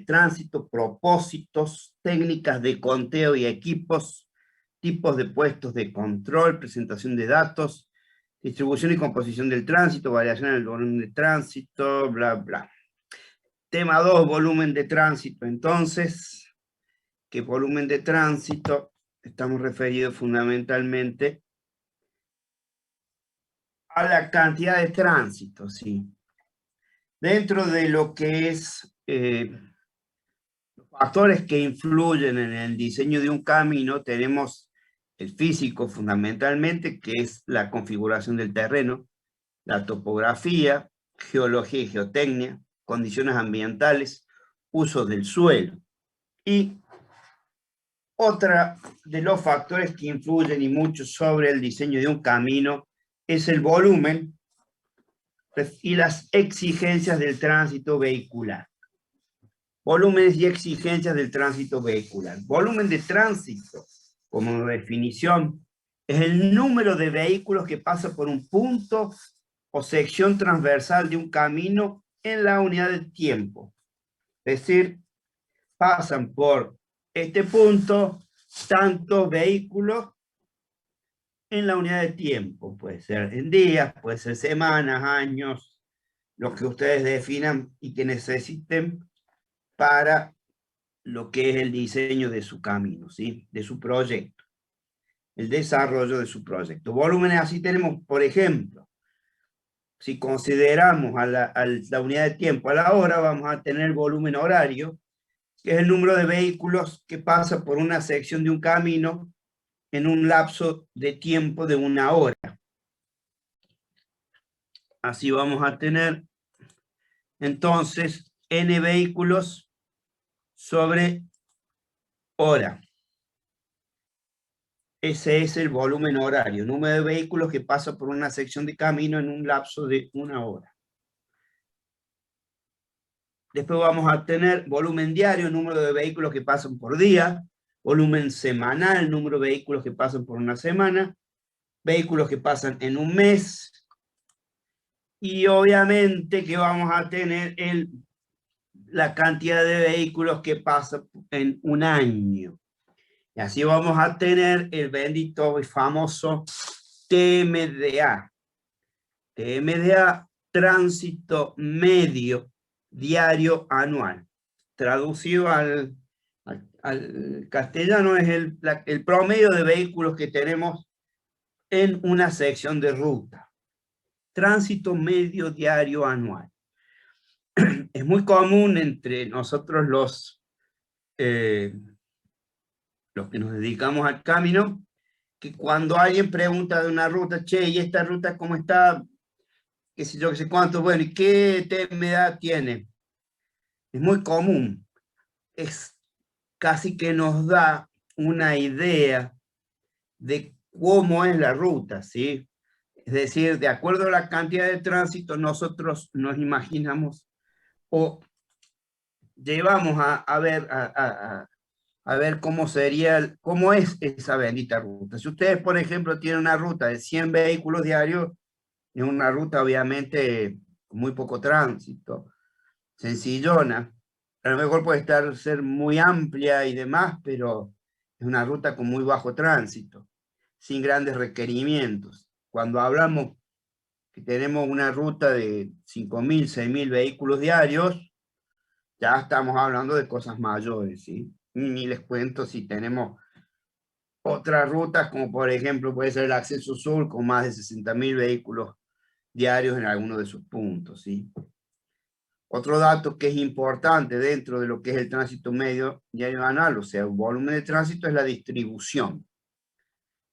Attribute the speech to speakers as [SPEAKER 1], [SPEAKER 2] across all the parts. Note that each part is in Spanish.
[SPEAKER 1] tránsito, propósitos, técnicas de conteo y equipos, tipos de puestos de control, presentación de datos, distribución y composición del tránsito, variación en el volumen de tránsito, bla, bla. Tema 2, volumen de tránsito. Entonces, ¿qué volumen de tránsito? Estamos referidos fundamentalmente a la cantidad de tránsito, ¿sí? Dentro de lo que es los factores que influyen en el diseño de un camino, tenemos el físico fundamentalmente, que es la configuración del terreno, la topografía, geología y geotecnia, condiciones ambientales, uso del suelo. Y otra de los factores que influyen y mucho sobre el diseño de un camino es el volumen y las exigencias del tránsito vehicular. Volúmenes y exigencias del tránsito vehicular. Volumen de tránsito, como definición, es el número de vehículos que pasa por un punto o sección transversal de un camino en la unidad de tiempo. Es decir, pasan por este punto tantos vehículos en la unidad de tiempo. Puede ser en días, puede ser semanas, años, lo que ustedes definan y que necesiten para lo que es el diseño de su camino, ¿sí? De su proyecto, el desarrollo de su proyecto. Volúmenes así tenemos, por ejemplo, si consideramos a la unidad de tiempo a la hora, vamos a tener volumen horario, que es el número de vehículos que pasa por una sección de un camino en un lapso de tiempo de 1 hora. Así vamos a tener, entonces, n vehículos sobre hora. Ese es el volumen horario, número de vehículos que pasa por una sección de camino en un lapso de 1 hora. Después vamos a tener volumen diario, número de vehículos que pasan por día, volumen semanal, número de vehículos que pasan por una semana, vehículos que pasan en un mes, y obviamente que vamos a tener la cantidad de vehículos que pasan en un año. Y así vamos a tener el bendito y famoso TMDA. TMDA, tránsito medio diario anual. Traducido al castellano es el promedio de vehículos que tenemos en una sección de ruta. Tránsito medio diario anual. Es muy común entre nosotros los que nos dedicamos al camino, que cuando alguien pregunta de una ruta, che, ¿y esta ruta cómo está? Qué sé yo, qué sé cuánto, bueno, ¿y qué TMDA tiene? Es muy común. Es casi que nos da una idea de cómo es la ruta, ¿sí? Es decir, de acuerdo a la cantidad de tránsito, nosotros nos imaginamos o llevamos a ver cómo sería, cómo es esa bendita ruta. Si ustedes, por ejemplo, tienen una ruta de 100 vehículos diarios, es una ruta obviamente con muy poco tránsito, sencillona. A lo mejor puede ser muy amplia y demás, pero es una ruta con muy bajo tránsito, sin grandes requerimientos. Cuando hablamos que tenemos una ruta de 5.000, 6.000 vehículos diarios, ya estamos hablando de cosas mayores, ¿sí? Ni les cuento si tenemos otras rutas, como por ejemplo puede ser el acceso sur, con más de 60.000 vehículos diarios en alguno de sus puntos, ¿sí? Otro dato que es importante dentro de lo que es el tránsito medio diario anual, o sea, el volumen de tránsito, es la distribución.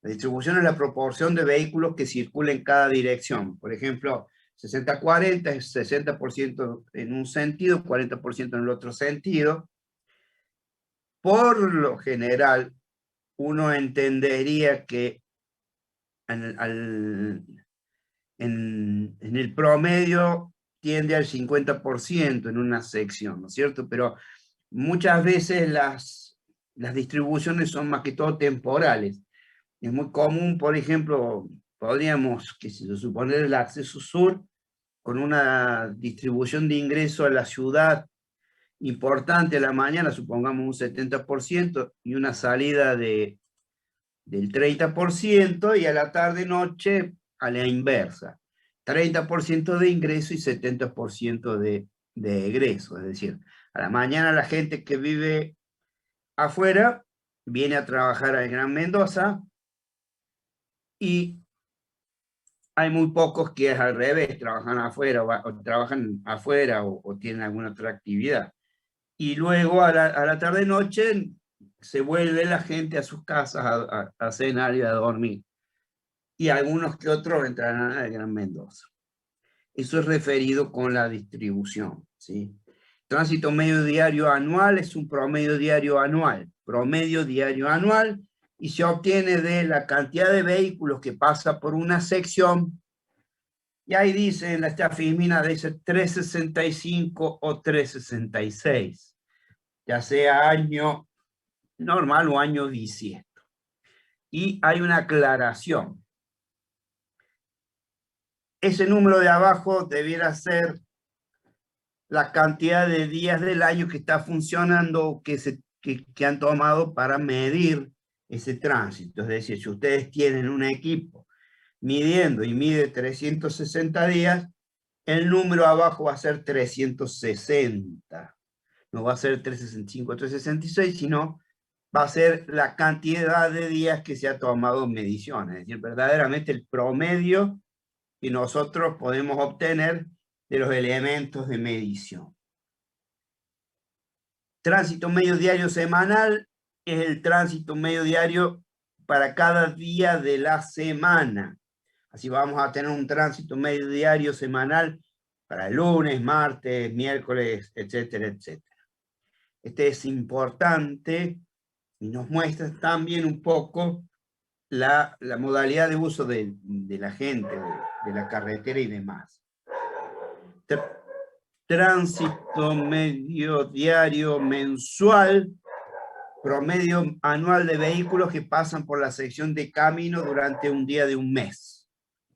[SPEAKER 1] La distribución es la proporción de vehículos que circulan en cada dirección. Por ejemplo, 60-40 es 60% en un sentido, 40% en el otro sentido. Por lo general, uno entendería que en el promedio tiende al 50% en una sección, ¿no es cierto? Pero muchas veces las distribuciones son más que todo temporales. Es muy común, por ejemplo, podríamos, qué sé yo, suponer el acceso sur con una distribución de ingreso a la ciudad importante a la mañana, supongamos un 70%, y una salida del 30%, y a la tarde-noche a la inversa. 30% de ingreso y 70% de egreso. Es decir, a la mañana la gente que vive afuera viene a trabajar al Gran Mendoza, y hay muy pocos que es al revés, trabajan afuera o tienen alguna otra actividad. Y luego a la tarde-noche se vuelve la gente a sus casas a cenar y a dormir. Y algunos que otros entrarán al Gran Mendoza. Eso es referido con la distribución, ¿sí? Tránsito medio diario anual es un promedio diario anual. Promedio diario anual, y se obtiene de la cantidad de vehículos que pasa por una sección. Y ahí dice, en esta FIMINA dice 365 o 366, ya sea año normal o año bisiesto. Y hay una aclaración. Ese número de abajo debiera ser la cantidad de días del año que está funcionando, que han tomado para medir ese tránsito. Es decir, si ustedes tienen un equipo midiendo y mide 360 días, el número abajo va a ser 360. No va a ser 365 o 366, sino va a ser la cantidad de días que se ha tomado mediciones. Es decir, verdaderamente el promedio que nosotros podemos obtener de los elementos de medición. Tránsito medio diario semanal es el tránsito medio diario para cada día de la semana. Así vamos a tener un tránsito medio diario semanal para el lunes, martes, miércoles, etcétera, etcétera. Este es importante y nos muestra también un poco la modalidad de uso de la gente, de la carretera y demás. Tránsito medio diario mensual, promedio anual de vehículos que pasan por la sección de camino durante un día de un mes.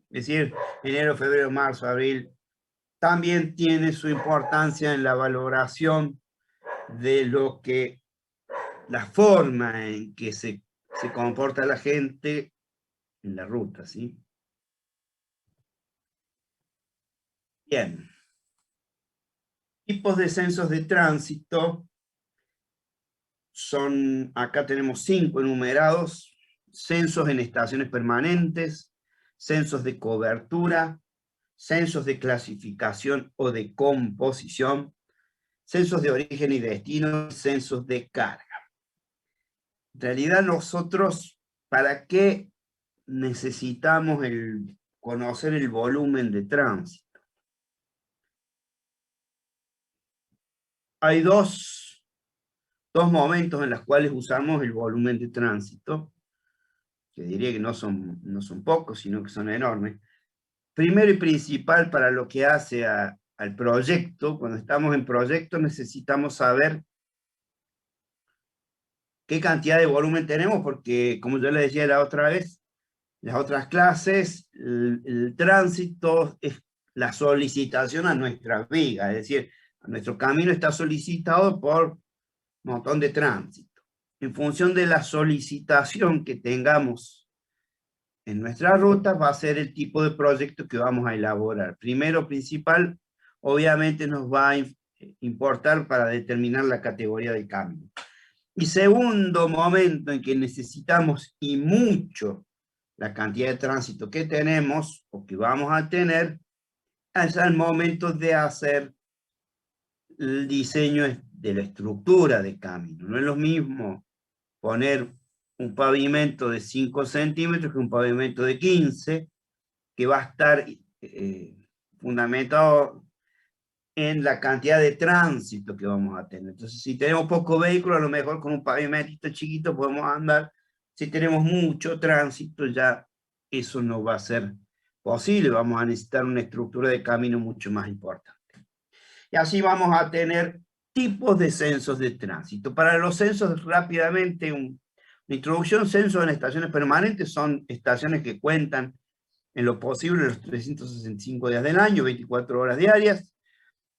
[SPEAKER 1] Es decir, enero, febrero, marzo, abril. También tiene su importancia en la valoración de la forma en que se comporta la gente en la ruta, ¿sí? Bien. Tipos de censos de tránsito son, acá tenemos 5 enumerados: censos en estaciones permanentes, censos de cobertura, censos de clasificación o de composición, censos de origen y destino, censos de carga. En realidad nosotros, ¿para qué necesitamos conocer el volumen de tránsito? Hay dos momentos en los cuales usamos el volumen de tránsito, que diría que no son pocos, sino que son enormes. Primero y principal, para lo que hace al proyecto, cuando estamos en proyecto necesitamos saber qué cantidad de volumen tenemos, porque como yo les decía la otra vez, las otras clases, el tránsito es la solicitación a nuestra viga, es decir, nuestro camino está solicitado por un montón de tránsito. En función de la solicitación que tengamos en nuestra ruta, va a ser el tipo de proyecto que vamos a elaborar. Primero, principal, obviamente nos va a importar para determinar la categoría del camino. Y segundo momento en que necesitamos y mucho la cantidad de tránsito que tenemos o que vamos a tener, es al momento de hacer el diseño de la estructura de camino. No es lo mismo poner un pavimento de 5 centímetros que un pavimento de 15, que va a estar fundamentado en la cantidad de tránsito que vamos a tener. Entonces, si tenemos poco vehículo, a lo mejor con un pavimentito chiquito podemos andar. Si tenemos mucho tránsito, ya eso no va a ser posible. Vamos a necesitar una estructura de camino mucho más importante. Y así vamos a tener tipos de censos de tránsito. Para los censos, rápidamente, una introducción: censos en estaciones permanentes son estaciones que cuentan en lo posible los 365 días del año, 24 horas diarias.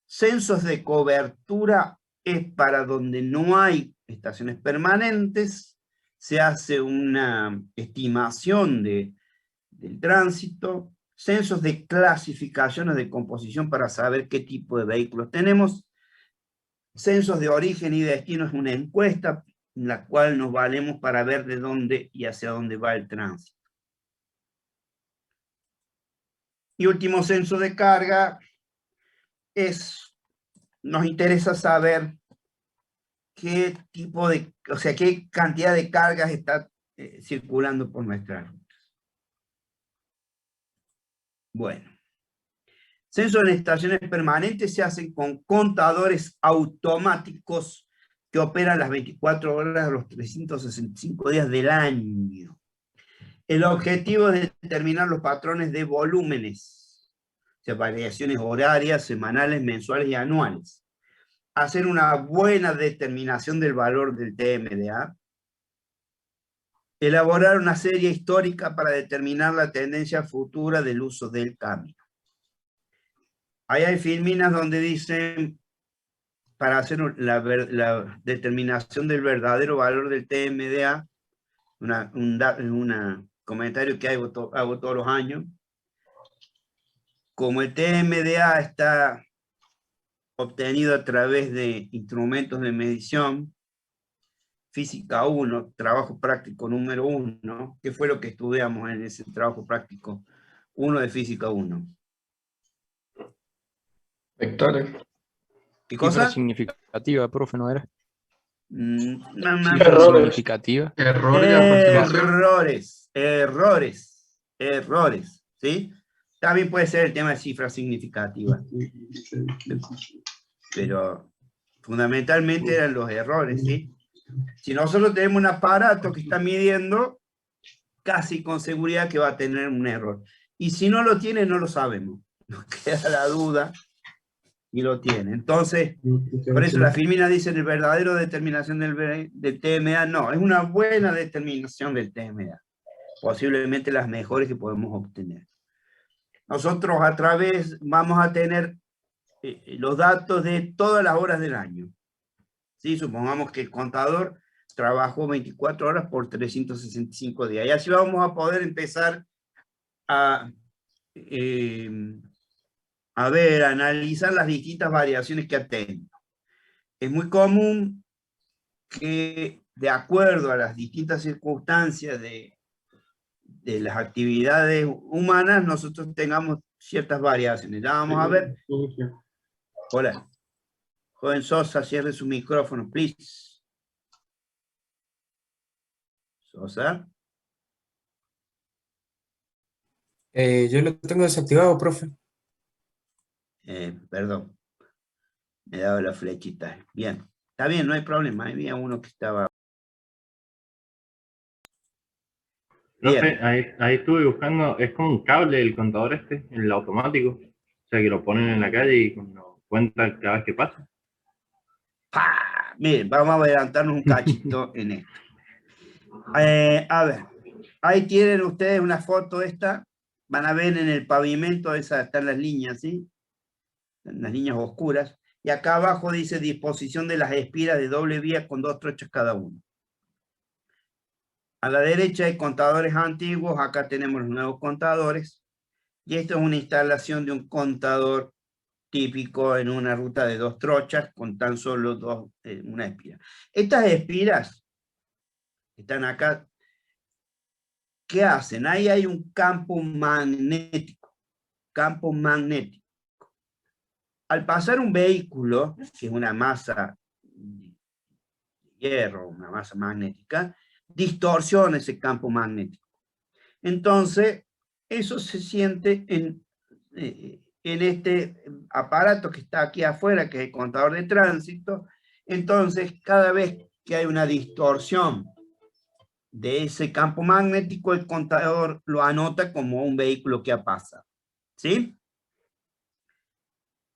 [SPEAKER 1] Censos de cobertura es para donde no hay estaciones permanentes, se hace una estimación del tránsito, censos de clasificaciones de composición para saber qué tipo de vehículos tenemos, censos de origen y destino es una encuesta en la cual nos valemos para ver de dónde y hacia dónde va el tránsito. Y último censo de carga nos interesa saber qué tipo de, o sea, qué cantidad de cargas está circulando por nuestra ruta. Bueno, censo en estaciones permanentes se hacen con contadores automáticos que operan las 24 horas, los 365 días del año. El objetivo es determinar los patrones de volúmenes, o sea, variaciones horarias, semanales, mensuales y anuales. Hacer una buena determinación del valor del TMDA. Elaborar una serie histórica para determinar la tendencia futura del uso del camino. Ahí hay filminas donde dicen, para hacer la determinación del verdadero valor del TMDA, un comentario que hago todos los años. Como el TMDA está obtenido a través de instrumentos de medición, Física 1, trabajo práctico número 1, ¿qué fue lo que estudiamos en ese trabajo práctico 1 de Física 1?
[SPEAKER 2] Vectores.
[SPEAKER 1] ¿Qué cosa?
[SPEAKER 3] Cifra significativa, profe, ¿no era?
[SPEAKER 2] Errores.
[SPEAKER 3] Significativa.
[SPEAKER 1] Errores, ¿sí? También puede ser el tema de cifra significativa. Pero fundamentalmente eran los errores, ¿sí? Si nosotros tenemos un aparato que está midiendo, casi con seguridad que va a tener un error. Y si no lo tiene, no lo sabemos. Nos queda la duda y lo tiene. Entonces, por eso la filmina dice el verdadero determinación del TMA. No, es una buena determinación del TMA. Posiblemente las mejores que podemos obtener. Nosotros a través vamos a tener los datos de todas las horas del año. ¿Sí? Supongamos que el contador trabajó 24 horas por 365 días. Y así vamos a poder empezar a analizar las distintas variaciones que ha tenido. Es muy común que, de acuerdo a las distintas circunstancias de las actividades humanas, nosotros tengamos ciertas variaciones. Ya vamos a ver. Hola. Joven Sosa, cierre su micrófono, please. Sosa.
[SPEAKER 4] Yo lo tengo desactivado, profe.
[SPEAKER 1] Perdón. Me he dado la flechita. Bien. Está bien, no hay problema. Había uno que estaba...
[SPEAKER 5] Profe, ahí estuve buscando, es como un cable el contador el automático. O sea, que lo ponen en la calle y cuando cuenta cada vez que pasa.
[SPEAKER 1] ¡Pah! Miren, vamos a adelantarnos un cachito en esto. A ver, ahí tienen ustedes una foto esta. Van a ver en el pavimento, están las líneas, ¿sí? Las líneas oscuras. Y acá abajo dice disposición de las espiras de doble vía con 2 trochas cada uno. A la derecha hay contadores antiguos, acá tenemos los nuevos contadores. Y esto es una instalación de un contador típico en una ruta de 2 trochas con tan solo una espira. Estas espiras están acá. ¿Qué hacen? Ahí hay un campo magnético. Campo magnético. Al pasar un vehículo, que es una masa de hierro, una masa magnética, distorsiona ese campo magnético. Entonces, eso se siente en este aparato que está aquí afuera, que es el contador de tránsito. Entonces, cada vez que hay una distorsión de ese campo magnético, el contador lo anota como un vehículo que ha pasado. ¿Sí?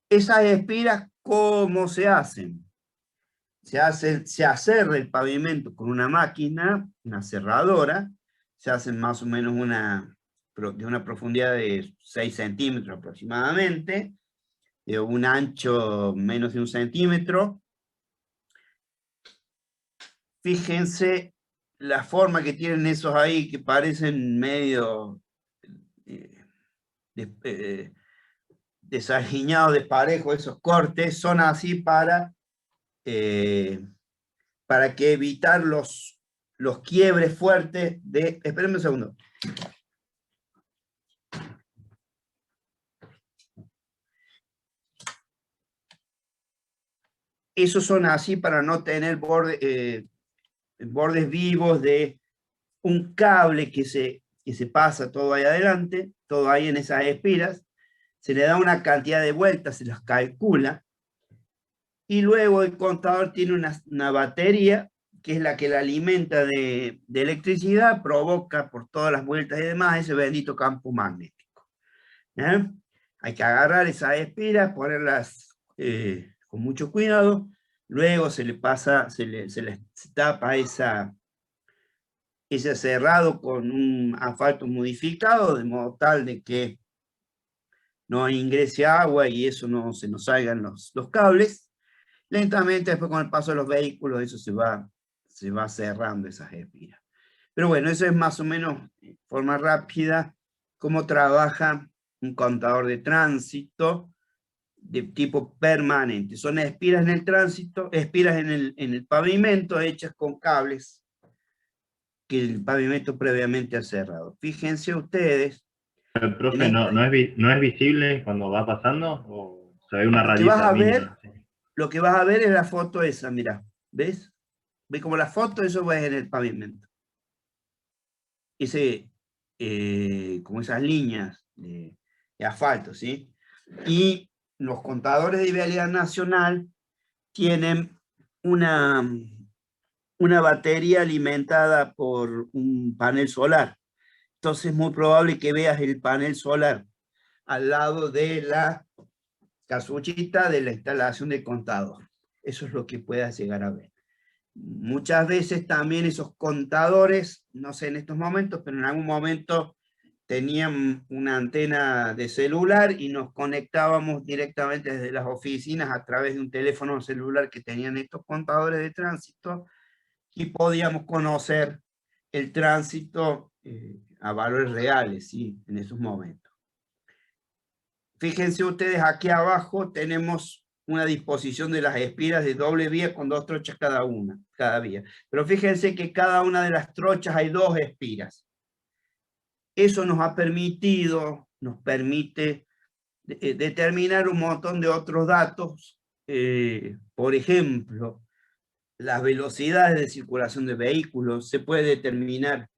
[SPEAKER 1] Esas espiras, ¿cómo se hacen? Se aserra el pavimento con una máquina, una serradora, se hacen más o menos de una profundidad de 6 centímetros aproximadamente, de un ancho menos de 1 centímetro, Fíjense la forma que tienen esos ahí, que parecen medio desaliñados, desparejos, esos cortes, son así para que evitar los quiebres fuertes de... Espérenme un segundo. Esos son así para no tener bordes vivos de un cable que se pasa todo ahí adelante, todo ahí en esas espiras, se le da una cantidad de vueltas, se las calcula, y luego el contador tiene una batería, que es la que la alimenta de electricidad, provoca por todas las vueltas y demás ese bendito campo magnético. Hay que agarrar esas espiras, ponerlas con mucho cuidado, luego se le pasa, se tapa ese cerrado con un asfalto modificado, de modo tal de que no ingrese agua y eso no se nos salgan los cables. Lentamente, después con el paso de los vehículos, eso se va cerrando esas espiras. Pero bueno, eso es más o menos, de forma rápida, cómo trabaja un contador de tránsito de tipo permanente. Son espiras en el tránsito, espiras en el pavimento, hechas con cables que el pavimento previamente ha cerrado. Fíjense ustedes.
[SPEAKER 5] El profe, ¿no es visible cuando va pasando? ¿O se ve una
[SPEAKER 1] Lo que vas
[SPEAKER 5] rayita
[SPEAKER 1] a ver,
[SPEAKER 5] mínima?
[SPEAKER 1] lo que vas a ver es la foto esa, mira, ¿ves? ¿Ves como la foto? Eso va en el pavimento. Como esas líneas de asfalto, ¿sí? Y los contadores de vialidad nacional tienen una batería alimentada por un panel solar. Entonces es muy probable que veas el panel solar al lado de la casuchita de la instalación del contador. Eso es lo que puedas llegar a ver. Muchas veces también esos contadores, no sé en estos momentos, pero en algún momento tenían una antena de celular y nos conectábamos directamente desde las oficinas a través de un teléfono celular que tenían estos contadores de tránsito y podíamos conocer el tránsito a valores reales, ¿sí? En esos momentos. Fíjense ustedes, aquí abajo tenemos una disposición de las espiras de doble vía con 2 trochas cada vía. Pero fíjense que cada una de las trochas hay 2 espiras. Eso nos permite determinar un montón de otros datos. Por ejemplo, las velocidades de circulación de vehículos, se puede determinar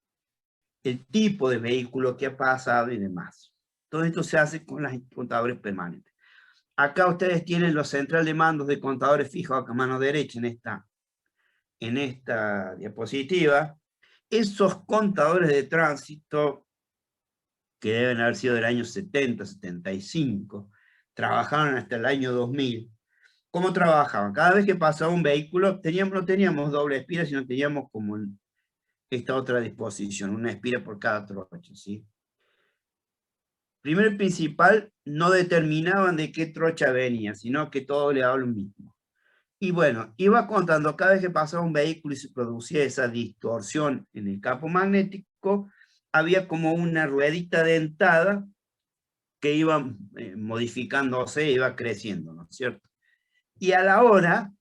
[SPEAKER 1] el tipo de vehículo que ha pasado y demás. Todo esto se hace con los contadores permanentes. Acá ustedes tienen los central de mandos de contadores fijos, acá a mano derecha en esta diapositiva. Esos contadores de tránsito, que deben haber sido del año 70, 75, trabajaron hasta el año 2000. ¿Cómo trabajaban? Cada vez que pasaba un vehículo, no teníamos doble espira, sino teníamos como esta otra disposición, una espira por cada trocha, ¿sí? Primero y principal, no determinaban de qué trocha venía, sino que todo le daba lo mismo. Y bueno, iba contando cada vez que pasaba un vehículo y se producía esa distorsión en el campo magnético, había como una ruedita dentada que iba modificándose, iba creciendo, ¿no es cierto? Y a la hora,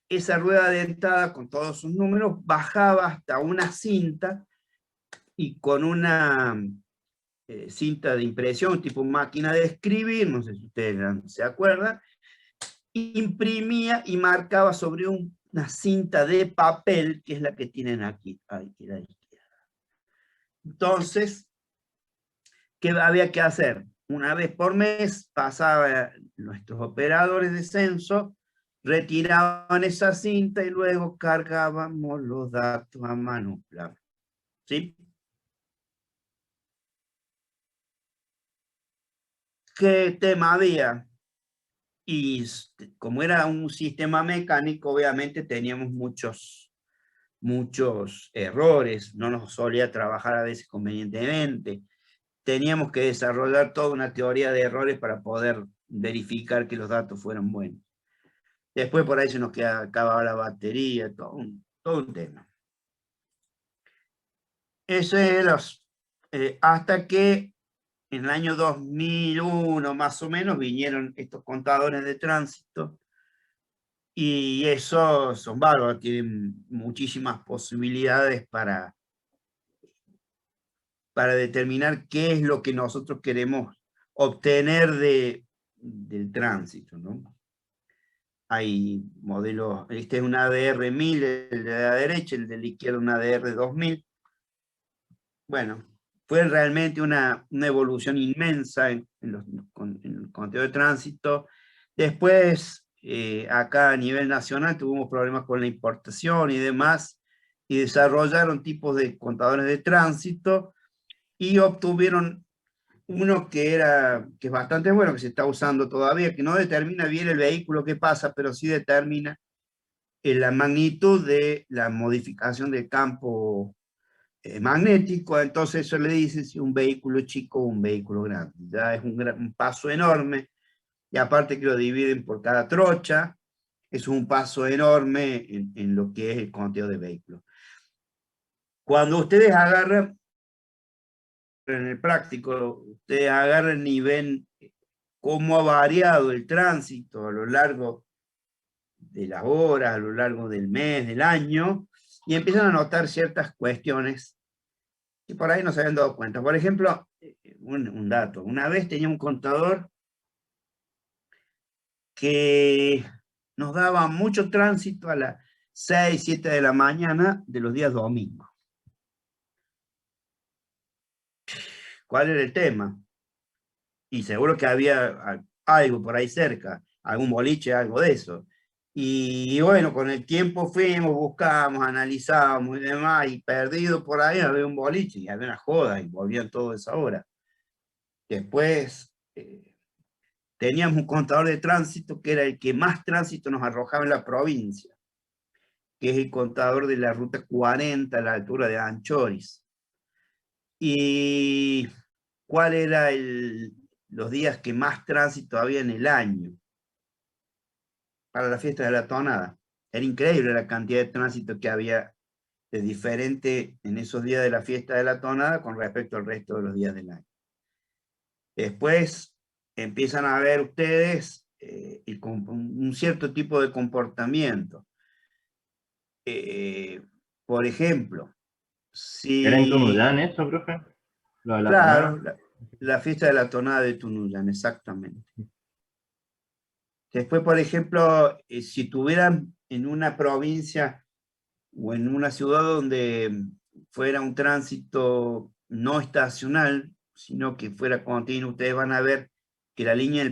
[SPEAKER 1] esa rueda dentada con todos sus números bajaba hasta una cinta y con una cinta de impresión tipo máquina de escribir, no sé si ustedes se acuerdan, imprimía y marcaba sobre una cinta de papel, que es la que tienen aquí, a la izquierda. Entonces, ¿qué había que hacer? Una vez por mes pasaba nuestros operadores de censo, retiraban esa cinta y luego cargábamos los datos a manopla. ¿Sí? ¿Qué tema había? Y como era un sistema mecánico, obviamente teníamos muchos errores, no nos solía trabajar a veces convenientemente. Teníamos que desarrollar toda una teoría de errores para poder verificar que los datos fueran buenos. Después por ahí se nos acababa la batería, todo un tema. ese es hasta que en el año 2001 más o menos vinieron estos contadores de tránsito y esos son bárbaros, tienen muchísimas posibilidades para determinar qué es lo que nosotros queremos obtener del tránsito, ¿no? Hay modelos, este es un ADR 1000, el de la derecha, el de la izquierda un ADR 2000. Bueno, fue realmente una evolución inmensa en el conteo de tránsito. Después, acá a nivel nacional tuvimos problemas con la importación y demás, y desarrollaron tipos de contadores de tránsito, y obtuvieron uno que es bastante bueno, que se está usando todavía, que no determina bien el vehículo que pasa, pero sí determina la magnitud de la modificación del campo magnético. Entonces eso le dice si un vehículo chico o un vehículo grande. Ya es un paso enorme, y aparte que lo dividen por cada trocha, es un paso enorme en lo que es el conteo de vehículos. Cuando ustedes agarran, en el práctico, ustedes agarran y ven cómo ha variado el tránsito a lo largo de las horas, a lo largo del mes, del año, y empiezan a notar ciertas cuestiones que por ahí no se habían dado cuenta. Por ejemplo, un dato, una vez tenía un contador que nos daba mucho tránsito a las 6, 7 de la mañana de los días domingos. ¿Cuál era el tema? Y seguro que había algo por ahí cerca, algún boliche, algo de eso. Y bueno, con el tiempo fuimos, buscamos, analizamos y demás, y perdido por ahí había un boliche y había una joda y volvían todos a esa hora. Después teníamos un contador de tránsito que era el que más tránsito nos arrojaba en la provincia, que es el contador de la ruta 40 a la altura de Anchoris. ¿Y cuál era los días que más tránsito había en el año para la fiesta de la tonada? Era increíble la cantidad de tránsito que había de diferente en esos días de la fiesta de la tonada con respecto al resto de los días del año. Después empiezan a ver ustedes un cierto tipo de comportamiento. Por ejemplo, si...
[SPEAKER 5] ¿Era en Tunuyán eso, profe? Lo de la
[SPEAKER 1] Claro,
[SPEAKER 5] tonada.
[SPEAKER 1] la fiesta de la tonada de Tunuyán, exactamente. Después, por ejemplo, si tuvieran en una provincia o en una ciudad donde fuera un tránsito no estacional, sino que fuera continuo, ustedes van a ver que la línea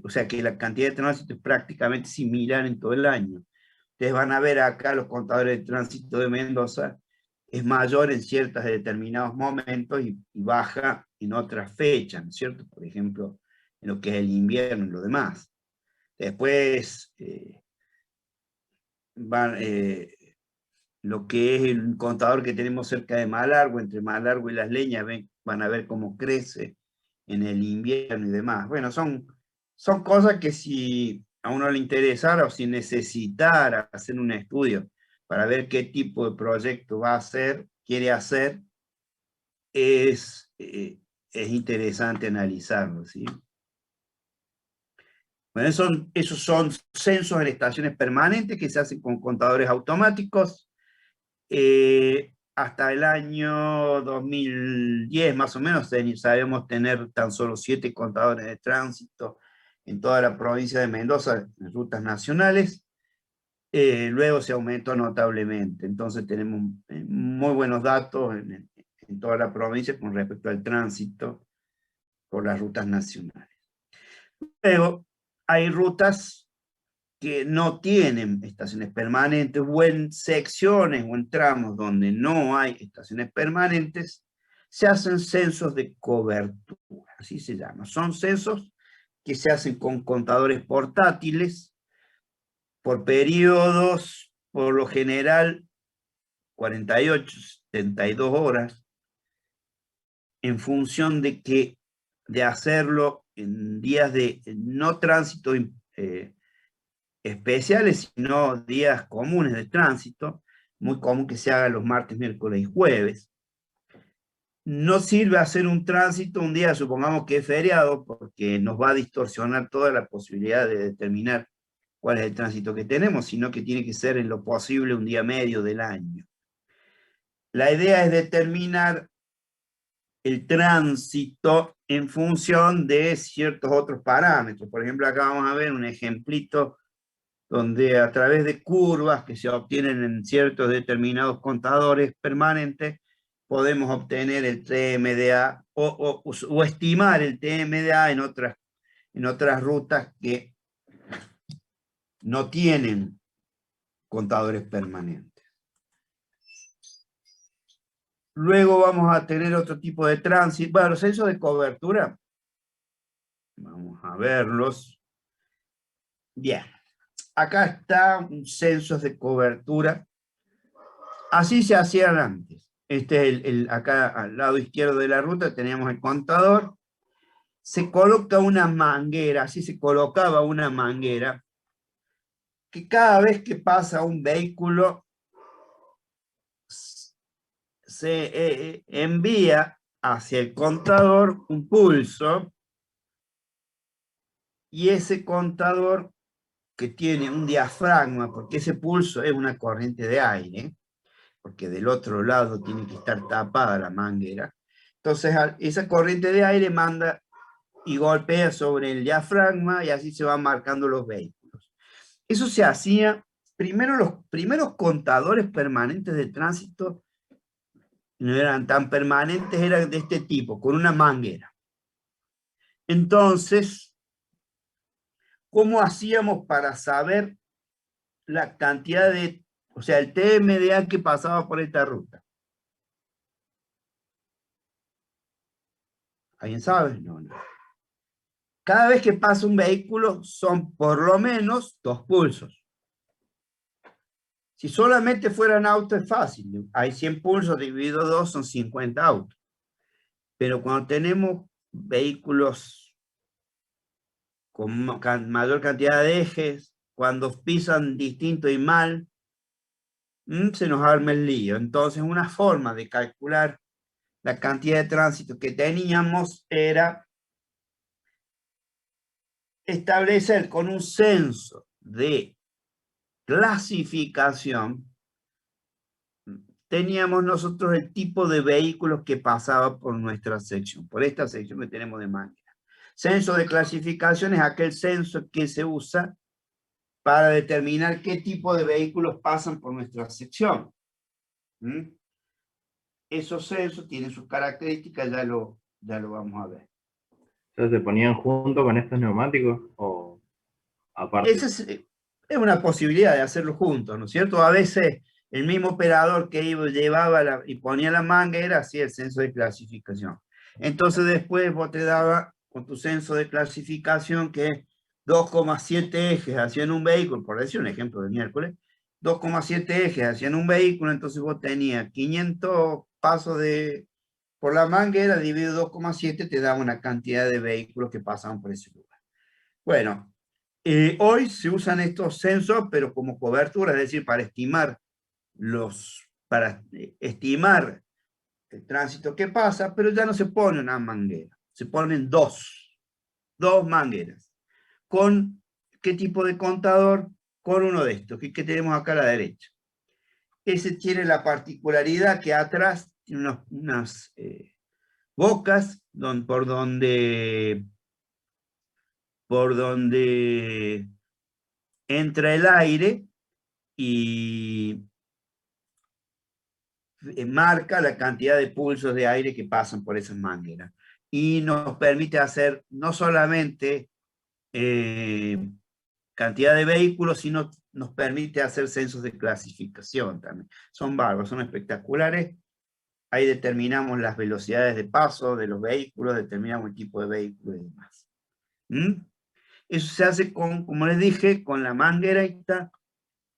[SPEAKER 1] o sea, que la cantidad de tránsito es prácticamente similar en todo el año. Ustedes van a ver acá los contadores de tránsito de Mendoza es mayor en ciertos determinados momentos y baja en otras fechas, ¿no es cierto? Por ejemplo, en lo que es el invierno y lo demás. Después lo que es el contador que tenemos cerca de Malargüe, entre Malargüe y Las Leñas, van a ver cómo crece en el invierno y demás. Bueno, son cosas que si a uno le interesara o si necesitara hacer un estudio para ver qué tipo de proyecto va a hacer, quiere hacer, es interesante analizarlo, ¿sí? Bueno, esos son censos en estaciones permanentes que se hacen con contadores automáticos. Hasta el año 2010 más o menos sabíamos tener tan solo 7 contadores de tránsito en toda la provincia de Mendoza, en rutas nacionales. Luego se aumentó notablemente, entonces tenemos muy buenos datos en toda la provincia con respecto al tránsito por las rutas nacionales. Luego hay rutas que no tienen estaciones permanentes, o en secciones o en tramos donde no hay estaciones permanentes, se hacen censos de cobertura, así se llama. Son censos que se hacen con contadores portátiles por periodos, por lo general, 48, 72 horas, en función de hacerlo en días de no tránsito especiales, sino días comunes de tránsito, muy común que se haga los martes, miércoles y jueves. no sirve hacer un tránsito un día, supongamos que es feriado, porque nos va a distorsionar toda la posibilidad de determinar cuál es el tránsito que tenemos, sino que tiene que ser en lo posible un día medio del año. La idea es determinar el tránsito en función de ciertos otros parámetros. Por ejemplo, acá vamos a ver un ejemplito donde a través de curvas que se obtienen en ciertos determinados contadores permanentes, podemos obtener el TMDA o estimar el TMDA en otras rutas que no tienen contadores permanentes. Luego vamos a tener otro tipo de tránsito. Bueno, los censos de cobertura, vamos a verlos. Bien, acá está un censo de cobertura. Así se hacían antes. Este es acá al lado izquierdo de la ruta teníamos el contador. Se coloca una manguera, así se colocaba una manguera, que cada vez que pasa un vehículo se envía hacia el contador un pulso, y ese contador, que tiene un diafragma, porque ese pulso es una corriente de aire, porque del otro lado tiene que estar tapada la manguera, entonces esa corriente de aire manda y golpea sobre el diafragma, y así se van marcando los vehículos. Eso se hacía, primero los primeros contadores permanentes de tránsito no eran tan permanentes, eran de este tipo, con una manguera. Entonces, ¿cómo hacíamos para saber la cantidad de, o sea, el TMDA que pasaba por esta ruta? ¿Alguien sabe? No. Cada vez que pasa un vehículo son por lo menos 2 pulsos. Si solamente fueran autos es fácil. Hay 100 pulsos dividido 2 son 50 autos. Pero cuando tenemos vehículos con mayor cantidad de ejes, cuando pisan distinto y mal, se nos arma el lío. Entonces, una forma de calcular la cantidad de tránsito que teníamos era establecer con un censo de clasificación, teníamos nosotros el tipo de vehículos que pasaba por nuestra sección, por esta sección que tenemos de manguera. Censo de clasificación es aquel censo que se usa para determinar qué tipo de vehículos pasan por nuestra sección. Esos censos tienen sus características, ya lo vamos a ver.
[SPEAKER 5] Entonces, ¿se ponían junto con estos neumáticos o aparte?
[SPEAKER 1] Esa es una posibilidad de hacerlo juntos, ¿no es cierto? A veces el mismo operador que llevaba y ponía la manguera hacía el censo de clasificación. Entonces después vos te daba con tu censo de clasificación que 2,7 ejes hacían un vehículo, por decir un ejemplo de miércoles, 2,7 ejes hacían un vehículo, entonces vos tenías 500 pasos por la manguera, dividido 2,7 te daba una cantidad de vehículos que pasaban por ese lugar. Bueno, hoy se usan estos censos, pero como cobertura, es decir, para estimar el tránsito que pasa, pero ya no se pone una manguera, se ponen dos mangueras. ¿Con qué tipo de contador? Con uno de estos, que tenemos acá a la derecha. Ese tiene la particularidad que atrás tiene unas bocas por donde entra el aire y marca la cantidad de pulsos de aire que pasan por esas mangueras. Y nos permite hacer no solamente cantidad de vehículos, sino nos permite hacer censos de clasificación también. Son bárbaros, son espectaculares. Ahí determinamos las velocidades de paso de los vehículos, determinamos el tipo de vehículo y demás. Eso se hace como les dije, con la manguera esta,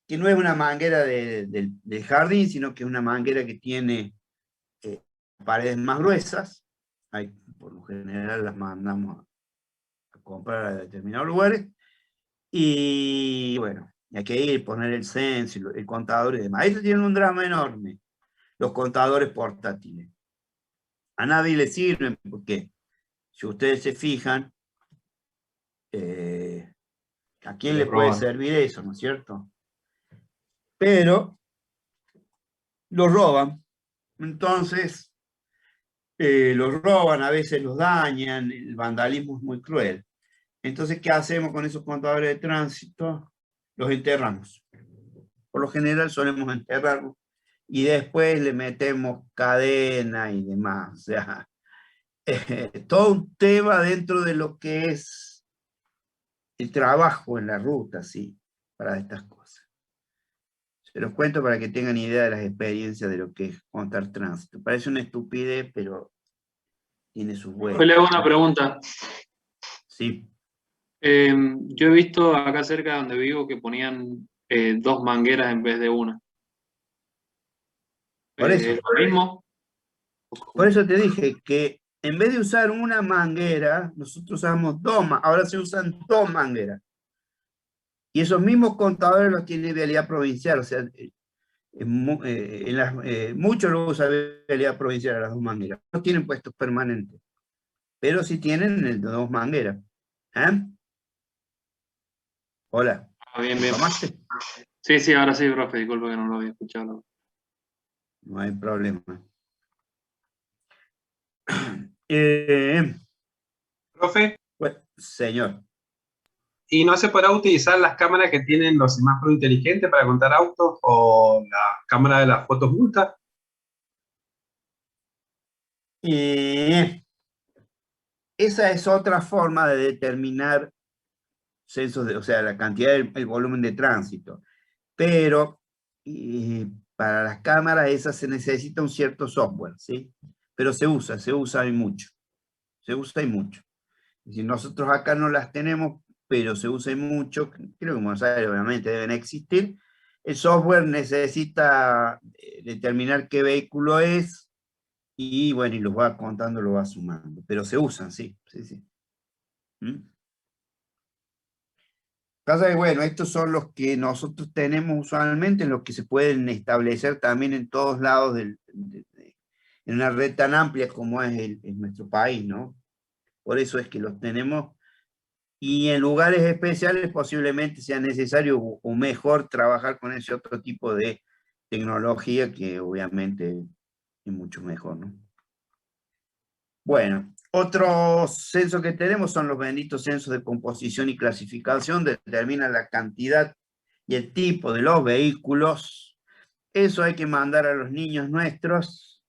[SPEAKER 1] que no es una manguera del jardín, sino que es una manguera que tiene paredes más gruesas. Ahí, por lo general las mandamos a comprar a determinados lugares. Y bueno, hay que ir, poner el censo, el contador y demás. Esto tiene un drama enorme, los contadores portátiles. a nadie le sirven, porque si ustedes se fijan, ¿a quién le puede servir eso, no es cierto? Pero los roban. Entonces, los roban, a veces los dañan, el vandalismo es muy cruel. Entonces, ¿qué hacemos con esos contadores de tránsito? Los enterramos. Por lo general solemos enterrarlos y después le metemos cadena y demás. O sea, todo un tema dentro de lo que es el trabajo en la ruta, sí, para estas cosas. Se los cuento para que tengan idea de las experiencias de lo que es contar tránsito. Parece una estupidez, pero tiene sus vueltas.
[SPEAKER 6] Le hago una pregunta.
[SPEAKER 1] Sí.
[SPEAKER 6] Yo he visto acá cerca donde vivo que ponían 2 mangueras en vez de una.
[SPEAKER 1] Por eso.
[SPEAKER 6] ¿Es lo mismo?
[SPEAKER 1] Por eso te dije que en vez de usar una manguera, nosotros usamos 2, ahora se usan 2 mangueras. Y esos mismos contadores los tiene Vialidad Provincial, o sea, muchos lo usan Vialidad Provincial a las 2 mangueras. No tienen puestos permanentes, pero sí tienen el de 2 mangueras. ¿Eh? Hola.
[SPEAKER 6] Bien, bien.
[SPEAKER 1] ¿Tomaste?
[SPEAKER 6] Sí, ahora sí, profe, disculpe que no lo había escuchado.
[SPEAKER 1] No hay problema.
[SPEAKER 7] Profe,
[SPEAKER 1] Bueno, señor.
[SPEAKER 7] ¿y no se podrá utilizar las cámaras que tienen los semáforos inteligentes para contar autos o la cámara de las fotos multas?
[SPEAKER 1] Esa es otra forma de determinar censos, o sea, la cantidad, el volumen de tránsito. Pero para las cámaras esas se necesita un cierto software, ¿sí? Pero se usa y mucho. Se usa y mucho. Si nosotros acá no las tenemos, pero se usa y mucho, creo que en Buenos Aires obviamente deben existir. El software necesita determinar qué vehículo es y bueno, y los va contando, lo va sumando. Pero se usan, sí. Pasa que, bueno, estos son los que nosotros tenemos usualmente, los que se pueden establecer también en todos lados en una red tan amplia como es nuestro país, ¿no? Por eso es que los tenemos. Y en lugares especiales posiblemente sea necesario o mejor trabajar con ese otro tipo de tecnología que obviamente es mucho mejor, ¿no? Bueno, otro censo que tenemos son los benditos censos de composición y clasificación, determinan la cantidad y el tipo de los vehículos. Eso hay que mandar a los niños nuestros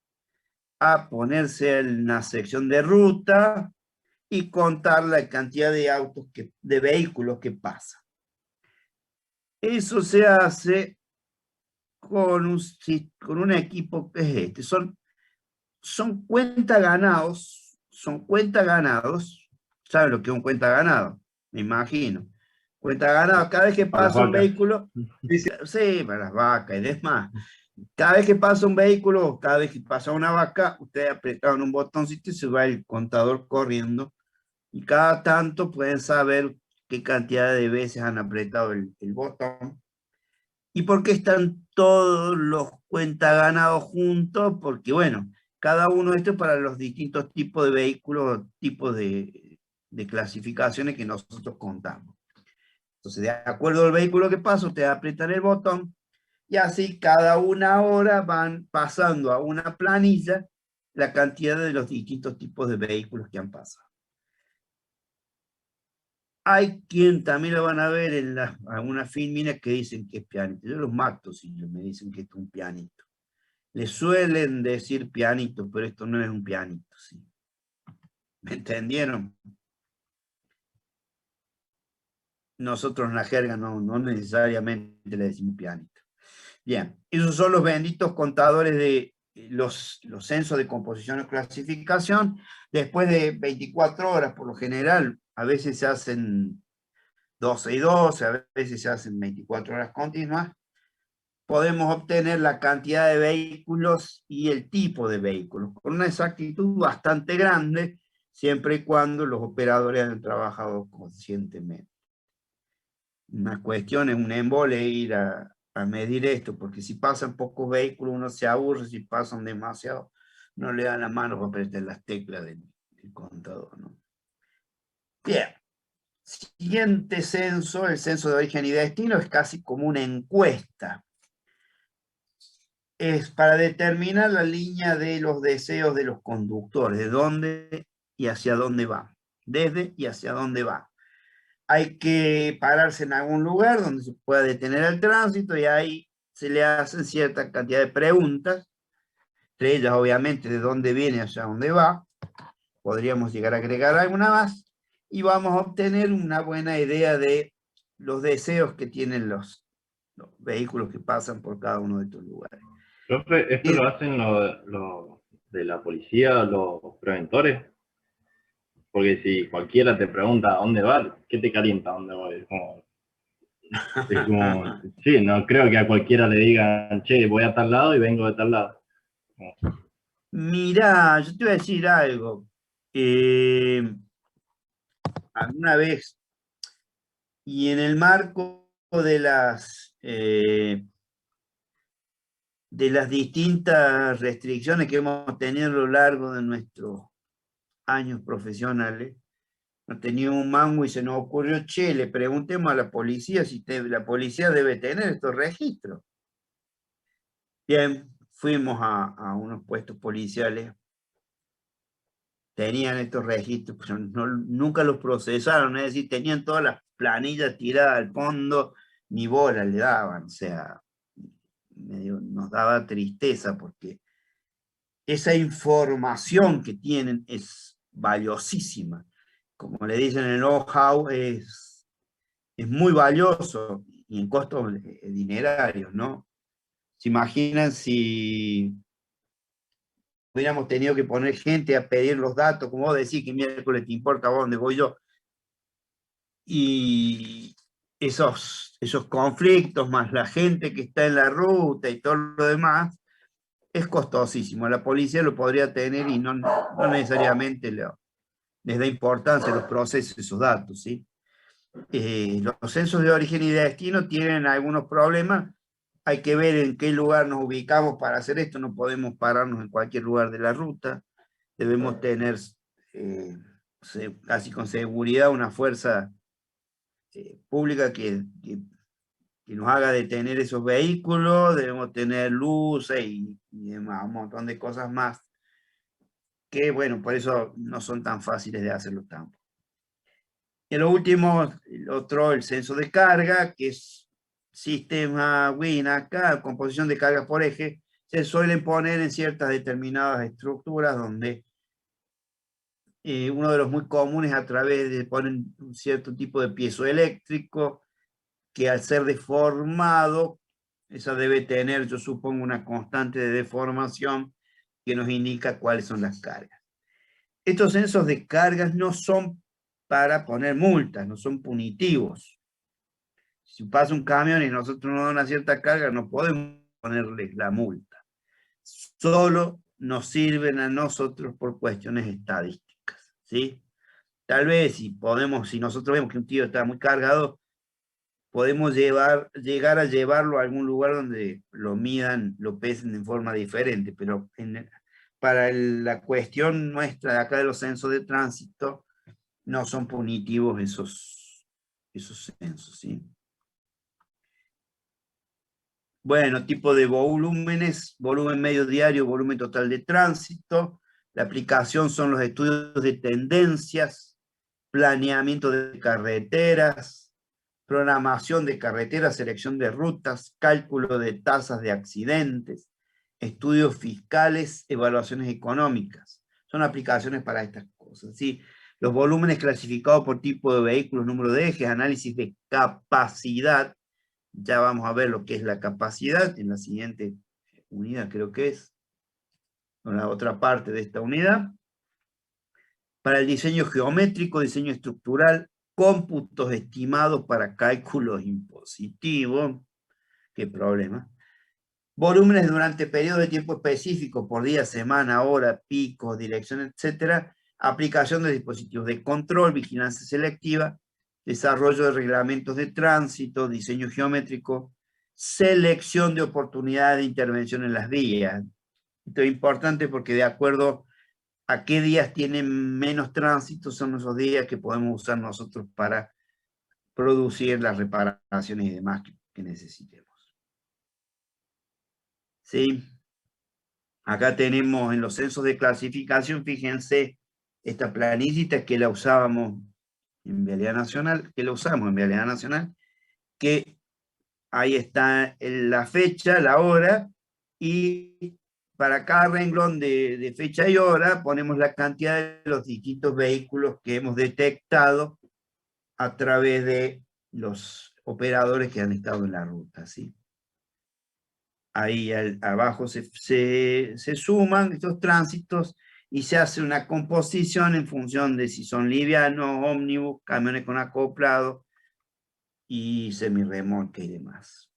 [SPEAKER 1] a ponerse en una sección de ruta y contar la cantidad de autos, de vehículos que pasan. Eso se hace con un equipo que es este. Son cuentaganados, ¿saben lo que es un cuentaganado? Me imagino. Cuentaganado, cada vez que pasa un vehículo, sí, para las vacas y demás. Cada vez que pasa un vehículo, cada vez que pasa una vaca, ustedes apretaron un botoncito y se va el contador corriendo. Y cada tanto pueden saber qué cantidad de veces han apretado el botón. ¿Y por qué están todos los cuentaganados juntos? Porque, bueno, cada uno de estos para los distintos tipos de vehículos, tipos de clasificaciones que nosotros contamos. Entonces, de acuerdo al vehículo que pasa, ustedes aprietan el botón y así cada 1 hora van pasando a una planilla la cantidad de los distintos tipos de vehículos que han pasado. Hay quien también lo van a ver en algunas filminas que dicen que es pianito. Yo los mato si me dicen que esto es un pianito. Le suelen decir pianito, pero esto no es un pianito, ¿sí? ¿Me entendieron? Nosotros en la jerga no necesariamente le decimos pianito. Bien, esos son los benditos contadores de los censos de composición o clasificación. Después de 24 horas, por lo general, a veces se hacen 12 y 12, a veces se hacen 24 horas continuas, podemos obtener la cantidad de vehículos y el tipo de vehículos, con una exactitud bastante grande, siempre y cuando los operadores han trabajado conscientemente. Una cuestión es un embole ir a medir esto, porque si pasan pocos vehículos uno se aburre, si pasan demasiado no le dan la mano para apretar las teclas del contador, ¿no? Bien. Siguiente censo, el censo de origen y destino, es casi como una encuesta. Es para determinar la línea de los deseos de los conductores, de dónde y hacia dónde va, desde y hacia dónde va. Hay que pararse en algún lugar donde se pueda detener el tránsito y ahí se le hacen cierta cantidad de preguntas, entre ellas obviamente de dónde viene hacia dónde va. Podríamos llegar a agregar alguna más y vamos a obtener una buena idea de los deseos que tienen los vehículos que pasan por cada uno de estos lugares.
[SPEAKER 5] Profe, ¿esto lo hacen los de la policía, los preventores? Porque si cualquiera te pregunta a dónde va, ¿qué te calienta a dónde voy? Es como, sí, no creo que a cualquiera le digan, che, voy a tal lado y vengo de tal lado.
[SPEAKER 1] Mirá, yo te voy a decir algo. Alguna vez, y en el marco de las distintas restricciones que hemos tenido a lo largo de nuestros años profesionales, no tenía un mango y se nos ocurrió, che, le preguntemos a la policía si la policía debe tener estos registros. Bien, fuimos a unos puestos policiales, tenían estos registros, pero nunca los procesaron, es decir, tenían todas las planillas tiradas al fondo, ni bola le daban, o sea, nos daba tristeza porque esa información que tienen es valiosísima. Como le dicen en el know-how, es muy valioso y en costos dinerarios, ¿no? ¿Se imaginan si hubiéramos tenido que poner gente a pedir los datos, como vos decís, que miércoles te importa a vos dónde voy yo? Y esos conflictos, más la gente que está en la ruta y todo lo demás, es costosísimo. La policía lo podría tener y no necesariamente les da importancia a los procesos, esos datos, ¿sí? Los censos de origen y de destino tienen algunos problemas. Hay que ver en qué lugar nos ubicamos para hacer esto. No podemos pararnos en cualquier lugar de la ruta. Debemos tener casi con seguridad una fuerza pública que nos haga detener esos vehículos. Debemos tener luces y demás, un montón de cosas más que, bueno, por eso no son tan fáciles de hacerlo tampoco. Y lo último, el censo de carga, que es sistema WIN acá, composición de cargas por eje, se suelen poner en ciertas determinadas estructuras donde uno de los muy comunes a través de poner un cierto tipo de piezoeléctrico que al ser deformado, esa debe tener, yo supongo, una constante de deformación que nos indica cuáles son las cargas. Estos censos de cargas no son para poner multas, no son punitivos. Si pasa un camión y nosotros nos da una cierta carga, no podemos ponerle la multa. Solo nos sirven a nosotros por cuestiones estadísticas, ¿sí? Tal vez si nosotros vemos que un tío está muy cargado, podemos llegar a llevarlo a algún lugar donde lo midan, lo pesen de forma diferente, pero para la cuestión nuestra de acá de los censos de tránsito, no son punitivos esos censos, ¿sí? Bueno, tipo de volúmenes, volumen medio diario, volumen total de tránsito. La aplicación son los estudios de tendencias, planeamiento de carreteras, programación de carreteras, selección de rutas, cálculo de tasas de accidentes, estudios fiscales, evaluaciones económicas. Son aplicaciones para estas cosas, ¿sí? Los volúmenes clasificados por tipo de vehículos, número de ejes, análisis de capacidad. Ya vamos a ver lo que es la capacidad en la siguiente unidad, creo que es, en la otra parte de esta unidad. Para el diseño geométrico, diseño estructural, cómputos estimados para cálculos impositivos. ¿Qué problema? Volúmenes durante periodos de tiempo específicos, por día, semana, hora, pico, dirección, etcétera. Aplicación de dispositivos de control, vigilancia selectiva, desarrollo de reglamentos de tránsito, diseño geométrico, selección de oportunidades de intervención en las vías. Esto es importante porque de acuerdo a qué días tienen menos tránsito son esos días que podemos usar nosotros para producir las reparaciones y demás que necesitemos. ¿Sí? Acá tenemos en los censos de clasificación, fíjense, esta planillita que la usábamos en Vialidad Nacional, que ahí está la fecha, la hora, y para cada renglón de fecha y hora ponemos la cantidad de los distintos vehículos que hemos detectado a través de los operadores que han estado en la ruta, ¿sí? Ahí abajo se suman estos tránsitos y se hace una composición en función de si son livianos, ómnibus, camiones con acoplado y semirremolque y demás.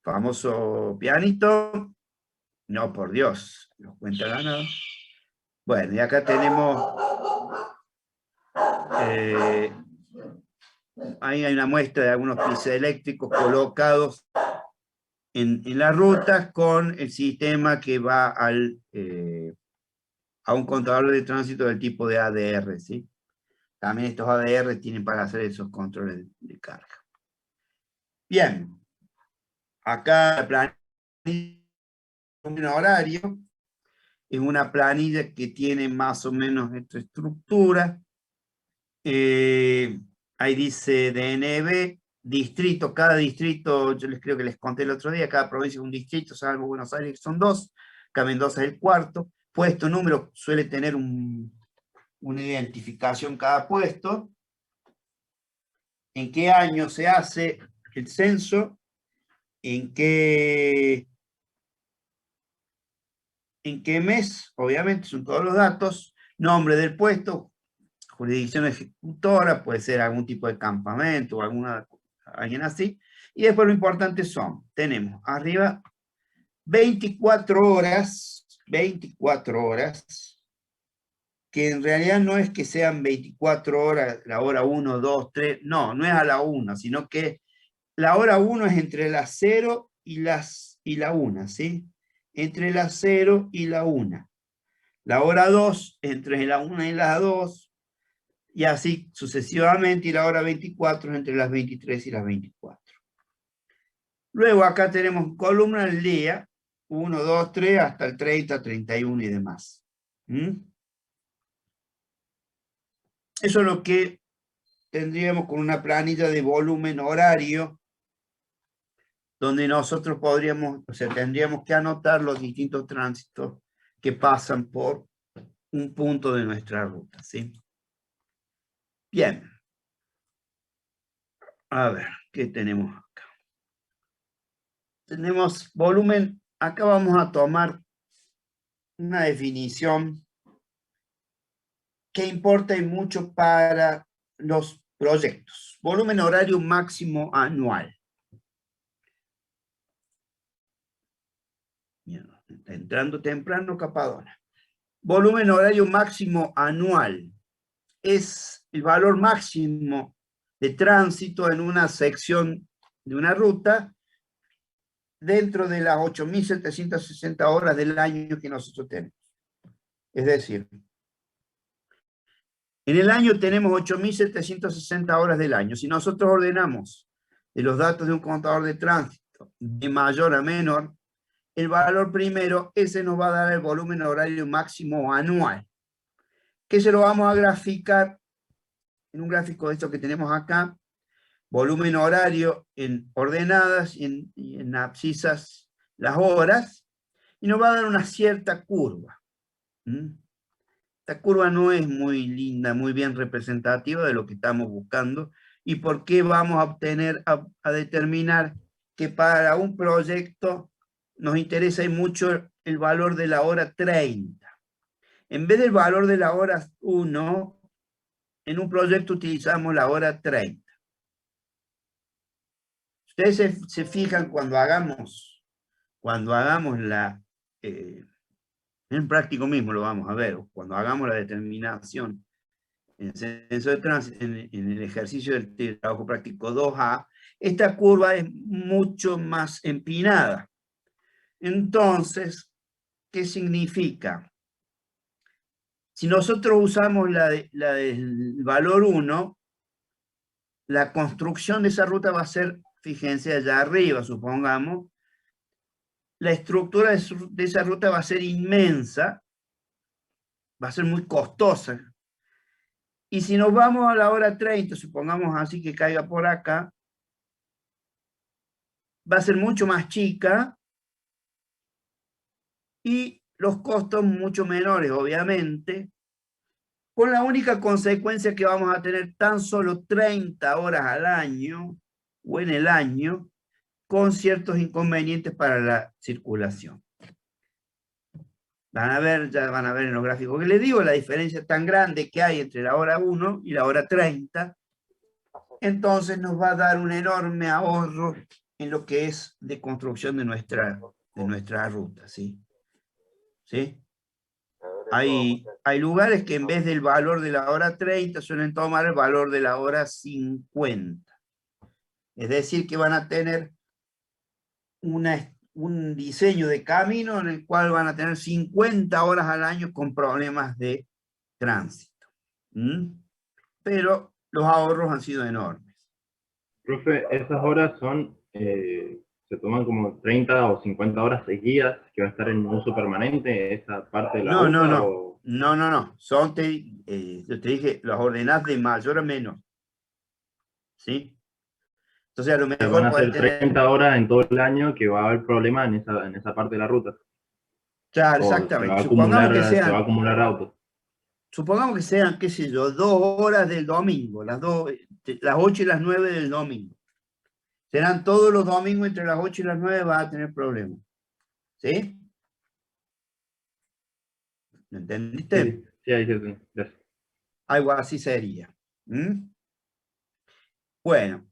[SPEAKER 1] Famoso pianito. No, por Dios, los cuenta ganado. Bueno, y acá tenemos... ahí hay una muestra de algunos pisos eléctricos colocados en las rutas con el sistema que va a un contador de tránsito del tipo de ADR, ¿sí? También estos ADR tienen para hacer esos controles de carga. Bien. Acá la planilla horario es una planilla que tiene más o menos esta estructura. Ahí dice DNB, distrito, cada distrito, yo creo que les conté el otro día, cada provincia es un distrito, salvo Buenos Aires que son 2, acá Mendoza es el 4, puesto, número, suele tener una identificación cada puesto, en qué año se hace el censo, en qué mes, obviamente son todos los datos, nombre del puesto, jurisdicción ejecutora, puede ser algún tipo de campamento o alguien así, y después lo importante tenemos arriba 24 horas, que en realidad no es que sean 24 horas, la hora 1, 2, 3, no es a la 1, sino que la hora 1 es entre las 0 y la 1, ¿sí? Entre las 0 y la 1. La hora 2 entre la 1 y las 2, y así sucesivamente, y la hora 24 entre las 23 y las 24. Luego acá tenemos columna del día, 1, 2, 3, hasta el 30, 31 y demás. Eso es lo que tendríamos con una planilla de volumen horario, donde nosotros tendríamos que anotar los distintos tránsitos que pasan por un punto de nuestra ruta, ¿sí? Bien. A ver, ¿qué tenemos acá? Tenemos volumen, acá vamos a tomar una definición que importa y mucho para los proyectos. Volumen horario máximo anual. Entrando temprano, Capadona. Volumen horario máximo anual es el valor máximo de tránsito en una sección de una ruta dentro de las 8.760 horas del año que nosotros tenemos. Es decir, en el año tenemos 8.760 horas del año. Si nosotros ordenamos de los datos de un contador de tránsito de mayor a menor, el valor primero, ese nos va a dar el volumen horario máximo anual, que se lo vamos a graficar en un gráfico de esto que tenemos acá, volumen horario en ordenadas y en abscisas las horas, y nos va a dar una cierta curva. Esta curva no es muy linda, muy bien representativa de lo que estamos buscando, y por qué vamos a obtener, a determinar que para un proyecto nos interesa mucho el valor de la hora 30. En vez del valor de la hora 1, en un proyecto utilizamos la hora 30. Ustedes se fijan cuando hagamos en práctico mismo lo vamos a ver, cuando hagamos la determinación en el censo de tránsito, en el ejercicio del trabajo práctico 2A, esta curva es mucho más empinada. Entonces, ¿qué significa? Si nosotros usamos la del valor 1, la construcción de esa ruta va a ser, fíjense allá arriba, supongamos, la estructura de esa ruta va a ser inmensa, va a ser muy costosa. Y si nos vamos a la hora 30, supongamos así que caiga por acá, va a ser mucho más chica y los costos mucho menores, obviamente, con la única consecuencia que vamos a tener tan solo 30 horas al año o en el año, con ciertos inconvenientes para la circulación. Van a ver, ya van a ver en los gráficos que les digo, la diferencia tan grande que hay entre la hora 1 y la hora 30. Entonces nos va a dar un enorme ahorro en lo que es de construcción de nuestra ruta, ¿sí? ¿Sí? Hay lugares que en vez del valor de la hora 30 suelen tomar el valor de la hora 50. Es decir, que van a tener un diseño de camino en el cual van a tener 50 horas al año con problemas de tránsito. Pero los ahorros han sido enormes.
[SPEAKER 5] Profe, esas horas son, se toman como 30 o 50 horas seguidas que va a estar en uso permanente esa parte de la ruta.
[SPEAKER 1] No. Son, yo te dije, las ordenás de mayor a menor. ¿Sí? Entonces a lo mejor
[SPEAKER 5] van a ser
[SPEAKER 1] tener
[SPEAKER 5] 30 horas en todo el año que va a haber problemas en esa parte de la ruta.
[SPEAKER 1] Claro,
[SPEAKER 5] O
[SPEAKER 1] exactamente.
[SPEAKER 5] se va a acumular autos.
[SPEAKER 1] Supongamos que sean, qué sé yo, 2 horas del domingo, las 8 y las 9 del domingo. Serán todos los domingos entre las 8 y las 9 vas a tener problemas. ¿Sí? ¿Me entendiste?
[SPEAKER 5] Sí, ahí sí. Gracias.
[SPEAKER 1] Algo así sería. Bueno.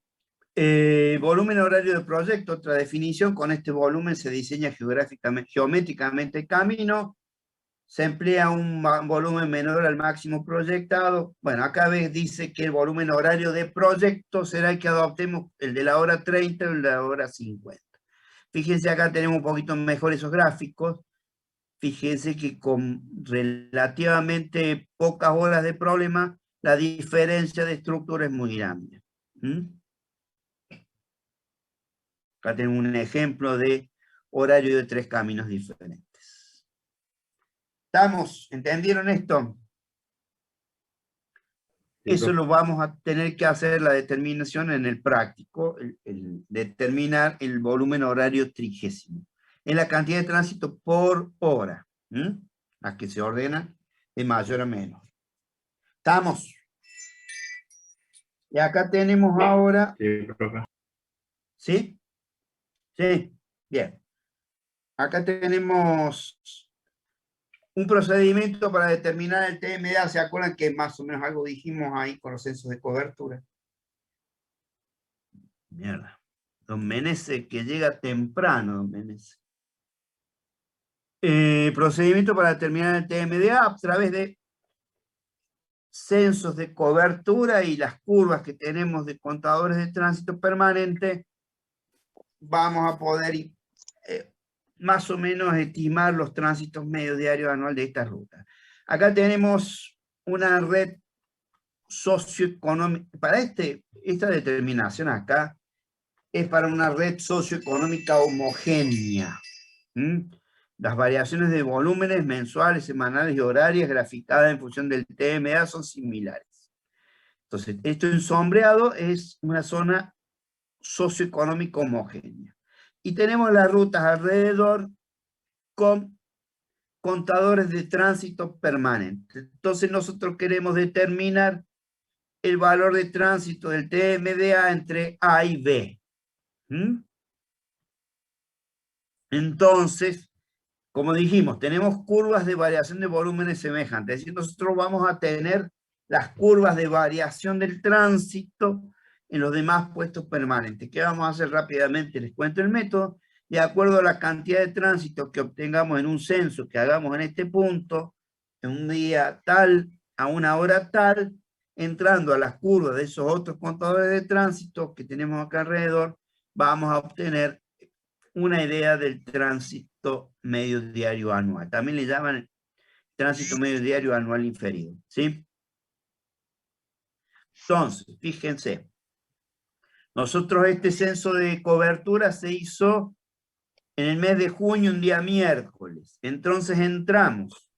[SPEAKER 1] Volumen horario de proyecto, otra definición. Con este volumen se diseña geométricamente el camino, se emplea un volumen menor al máximo proyectado. Bueno, acá dice que el volumen horario de proyecto será el que adoptemos, el de la hora 30 o el de la hora 50. Fíjense, acá tenemos un poquito mejor esos gráficos. Fíjense que con relativamente pocas horas de problema, la diferencia de estructura es muy grande. Acá tenemos un ejemplo de horario de 3 caminos diferentes. ¿Estamos? ¿Entendieron esto? Sí, eso lo vamos a tener que hacer la determinación en el práctico, el determinar el volumen horario trigésimo. Es la cantidad de tránsito por hora, la que se ordena de mayor a menor. ¿Estamos? Y acá tenemos ahora...
[SPEAKER 5] Sí, profe.
[SPEAKER 1] ¿Sí? Sí, bien. Acá tenemos un procedimiento para determinar el TMDA. ¿Se acuerdan que más o menos algo dijimos ahí con los censos de cobertura? Mierda. Don Meneses, que llega temprano, don Meneses. Procedimiento para determinar el TMDA a través de censos de cobertura y las curvas que tenemos de contadores de tránsito permanente. Vamos a poder más o menos estimar los tránsitos medio diario anual de esta ruta. Acá tenemos una red socioeconómica. Para esta determinación acá es para una red socioeconómica homogénea. Las variaciones de volúmenes mensuales, semanales y horarias graficadas en función del TMA son similares. Entonces, esto ensombreado es una zona socioeconómica homogénea. Y tenemos las rutas alrededor con contadores de tránsito permanentes. Entonces nosotros queremos determinar el valor de tránsito del TMDA entre A y B. Entonces, como dijimos, tenemos curvas de variación de volúmenes semejantes. Es decir, nosotros vamos a tener las curvas de variación del tránsito en los demás puestos permanentes. ¿Qué vamos a hacer rápidamente? Les cuento el método. De acuerdo a la cantidad de tránsito que obtengamos en un censo que hagamos en este punto, en un día tal, a una hora tal, entrando a las curvas de esos otros contadores de tránsito que tenemos acá alrededor, vamos a obtener una idea del tránsito tránsito medio diario anual. También le llaman tránsito medio diario anual inferido, ¿sí? Entonces, fíjense, nosotros este censo de cobertura se hizo en el mes de junio, un día miércoles. Entonces entramos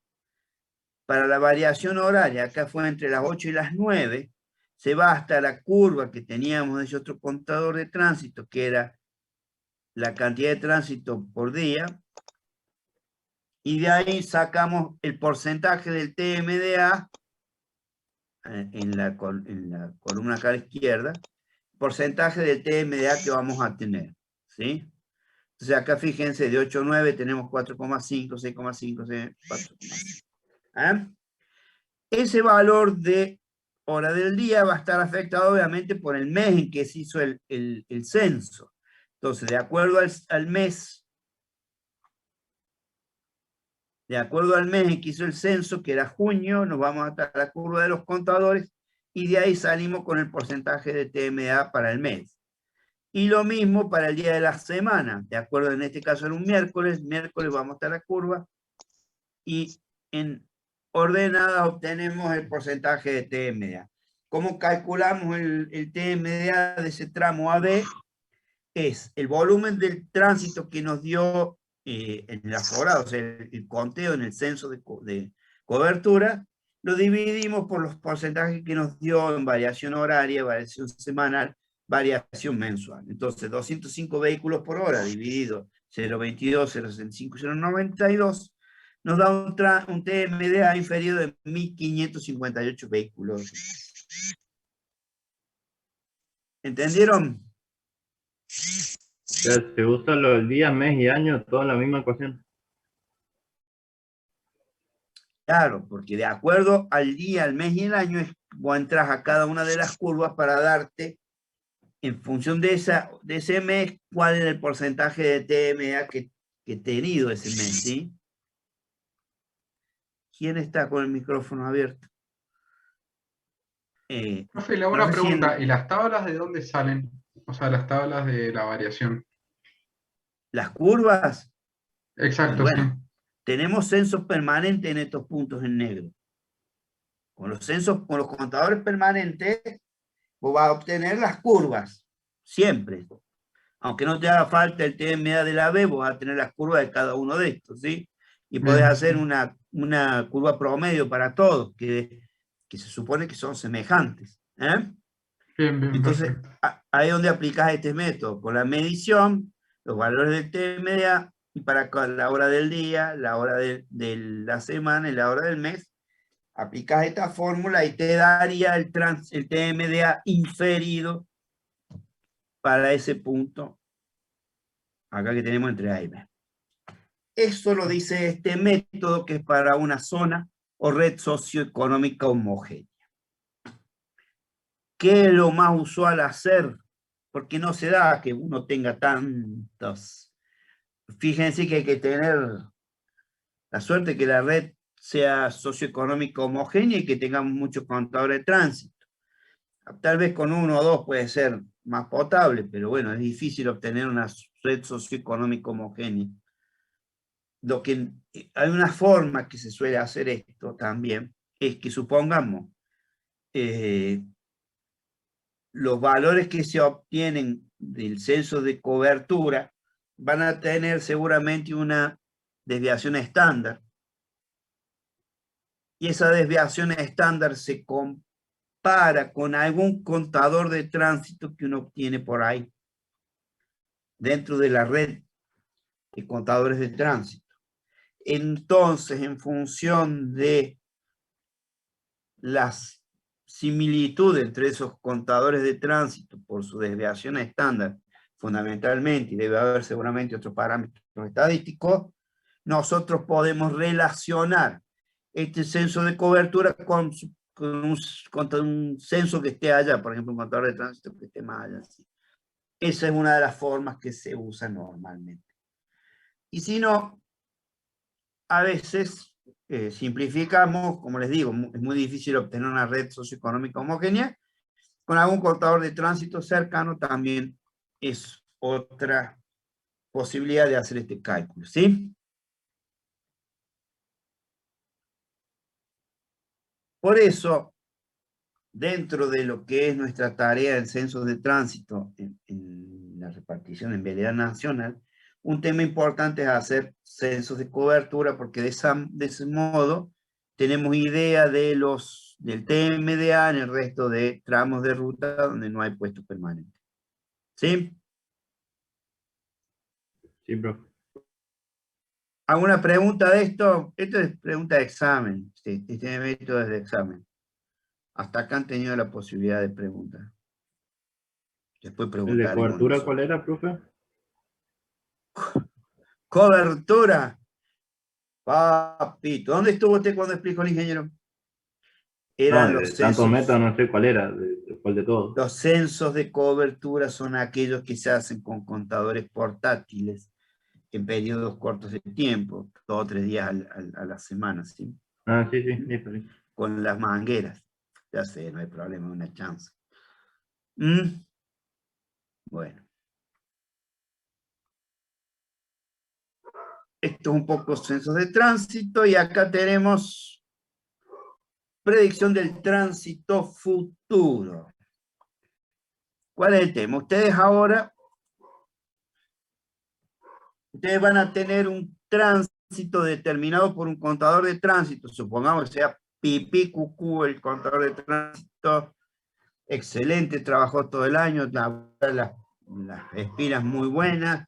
[SPEAKER 1] para la variación horaria, acá fue entre las 8 y las 9, se va hasta la curva que teníamos de ese otro contador de tránsito, que era la cantidad de tránsito por día, y de ahí sacamos el porcentaje del TMDA en la columna acá a la izquierda, porcentaje del TMDA que vamos a tener, ¿sí? Entonces acá fíjense, de 8 a 9 tenemos 4,5, 6,5, 4,5. ¿Ah? Ese valor de hora del día va a estar afectado obviamente por el mes en que se hizo el censo. Entonces, de acuerdo al mes en que hizo el censo, que era junio, nos vamos hasta la curva de los contadores y de ahí salimos con el porcentaje de TMDA para el mes. Y lo mismo para el día de la semana. De acuerdo, en este caso era un miércoles vamos hasta la curva y en ordenadas obtenemos el porcentaje de TMDA. ¿Cómo calculamos el TMDA de ese tramo AB? Es el volumen del tránsito que nos dio en el aforado, o sea, el conteo en el censo de cobertura, lo dividimos por los porcentajes que nos dio en variación horaria, variación semanal, variación mensual. Entonces, 205 vehículos por hora dividido 0,22, 0,65, 0,92, nos da un TMDA inferior de 1.558 vehículos. ¿Entendieron?
[SPEAKER 5] O sea, se usa lo del día, mes y año, todo en la misma ecuación.
[SPEAKER 1] Claro, porque de acuerdo al día, al mes y el año, vos entras a cada una de las curvas para darte, en función de ese mes, cuál es el porcentaje de TMA que he tenido ese mes, ¿sí? ¿Quién está con el micrófono abierto?
[SPEAKER 7] Profe, le hago una pregunta. ¿Y las tablas de dónde salen? O sea, las tablas de la variación.
[SPEAKER 1] Las curvas,
[SPEAKER 7] Exacto,
[SPEAKER 1] bueno,
[SPEAKER 7] sí.
[SPEAKER 1] tenemos censos permanentes en estos puntos en negro. Con los contadores permanentes, vos vas a obtener las curvas, siempre. Aunque no te haga falta el TMA de la B, vos vas a tener las curvas de cada uno de estos, ¿sí? Y podés hacer una curva promedio para todos, que se supone que son semejantes. ¿Eh?
[SPEAKER 7] Bien,
[SPEAKER 1] Entonces,
[SPEAKER 7] perfecto.
[SPEAKER 1] ahí es donde aplicas este método, con la medición, los valores del TMA, y para la hora del día, la hora de la semana y la hora del mes, aplicas esta fórmula y te daría el TMDA inferido para ese punto, acá que tenemos entre A y B. Eso lo dice este método, que es para una zona o red socioeconómica homogénea. ¿Qué es lo más usual hacer? Porque no se da que uno tenga tantos. Fíjense que hay que tener la suerte que la red sea socioeconómica homogénea y que tengamos muchos contadores de tránsito. Tal vez con uno o dos puede ser más potable, pero bueno, es difícil obtener una red socioeconómica homogénea. Hay una forma que se suele hacer esto también, es que supongamos los valores que se obtienen del censo de cobertura van a tener seguramente una desviación estándar. Y esa desviación estándar se compara con algún contador de tránsito que uno obtiene por ahí, dentro de la red de contadores de tránsito. Entonces, en función de las similitudes entre esos contadores de tránsito por su desviación estándar, fundamentalmente, y debe haber seguramente otros parámetros estadísticos, nosotros podemos relacionar este censo de cobertura con un censo que esté allá, por ejemplo, un contador de tránsito que esté más allá. ¿Sí? Esa es una de las formas que se usa normalmente. Y si no, a veces simplificamos, como les digo, es muy difícil obtener una red socioeconómica homogénea, con algún contador de tránsito cercano también es otra posibilidad de hacer este cálculo, ¿sí? Por eso, dentro de lo que es nuestra tarea del censo de tránsito en la repartición en vialidad nacional, un tema importante es hacer censos de cobertura, porque de ese modo tenemos idea del TMDA en el resto de tramos de ruta donde no hay puestos permanentes. ¿Sí?
[SPEAKER 5] Sí, profe.
[SPEAKER 1] ¿Alguna pregunta de esto? Esto es pregunta de examen. Este método es de examen. Hasta acá han tenido la posibilidad de preguntar. Después
[SPEAKER 5] ¿El de
[SPEAKER 1] preguntaremos
[SPEAKER 5] cobertura
[SPEAKER 1] nosotros.
[SPEAKER 5] cuál era, profe?
[SPEAKER 1] Cobertura. Papito, ¿dónde estuvo usted cuando explicó el ingeniero? Eran
[SPEAKER 5] No,
[SPEAKER 1] los
[SPEAKER 5] de tantos
[SPEAKER 1] censos.
[SPEAKER 5] metros no sé cuál era, cuál de todos.
[SPEAKER 1] Los censos de cobertura son aquellos que se hacen con contadores portátiles en periodos cortos de tiempo, 2 o 3 días a la semana, ¿sí?
[SPEAKER 5] Ah, sí, sí, listo, listo.
[SPEAKER 1] Con las mangueras. Ya sé, no hay problema, una chance. Bueno. Esto es un poco censos de tránsito, y acá tenemos predicción del tránsito futuro. ¿Cuál es el tema? Ustedes van a tener un tránsito determinado por un contador de tránsito, supongamos que sea Pipí Cucú el contador de tránsito, excelente, trabajó todo el año, las espiras muy buenas,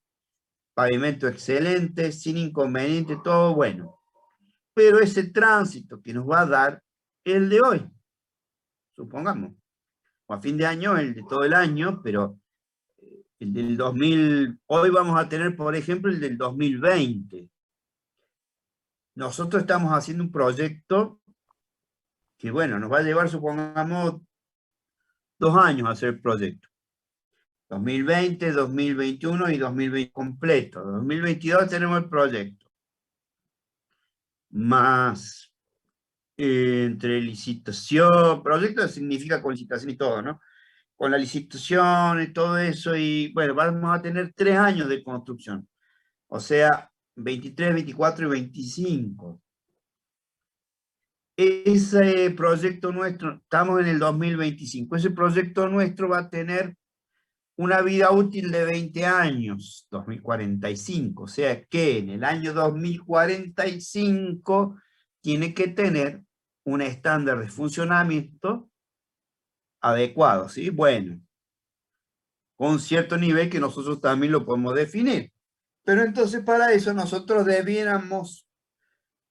[SPEAKER 1] pavimento excelente, sin inconveniente, todo bueno. Pero ese tránsito que nos va a dar el de hoy, supongamos, o a fin de año, el de todo el año, pero el del 2000, hoy vamos a tener, por ejemplo, el del 2020. Nosotros estamos haciendo un proyecto que, bueno, nos va a llevar, supongamos, 2 años a hacer el proyecto. 2020, 2021 y 2020 completo. 2022 tenemos el proyecto. Más entre licitación, proyecto significa con licitación y todo, ¿no? Con la licitación y todo eso, y bueno, vamos a tener 3 años de construcción. O sea, 23, 24 y 25. Ese proyecto nuestro, estamos en el 2025, ese proyecto nuestro va a tener una vida útil de 20 años, 2045, o sea que en el año 2045 tiene que tener un estándar de funcionamiento adecuado, ¿sí? Bueno, con cierto nivel que nosotros también lo podemos definir. Pero entonces para eso nosotros debiéramos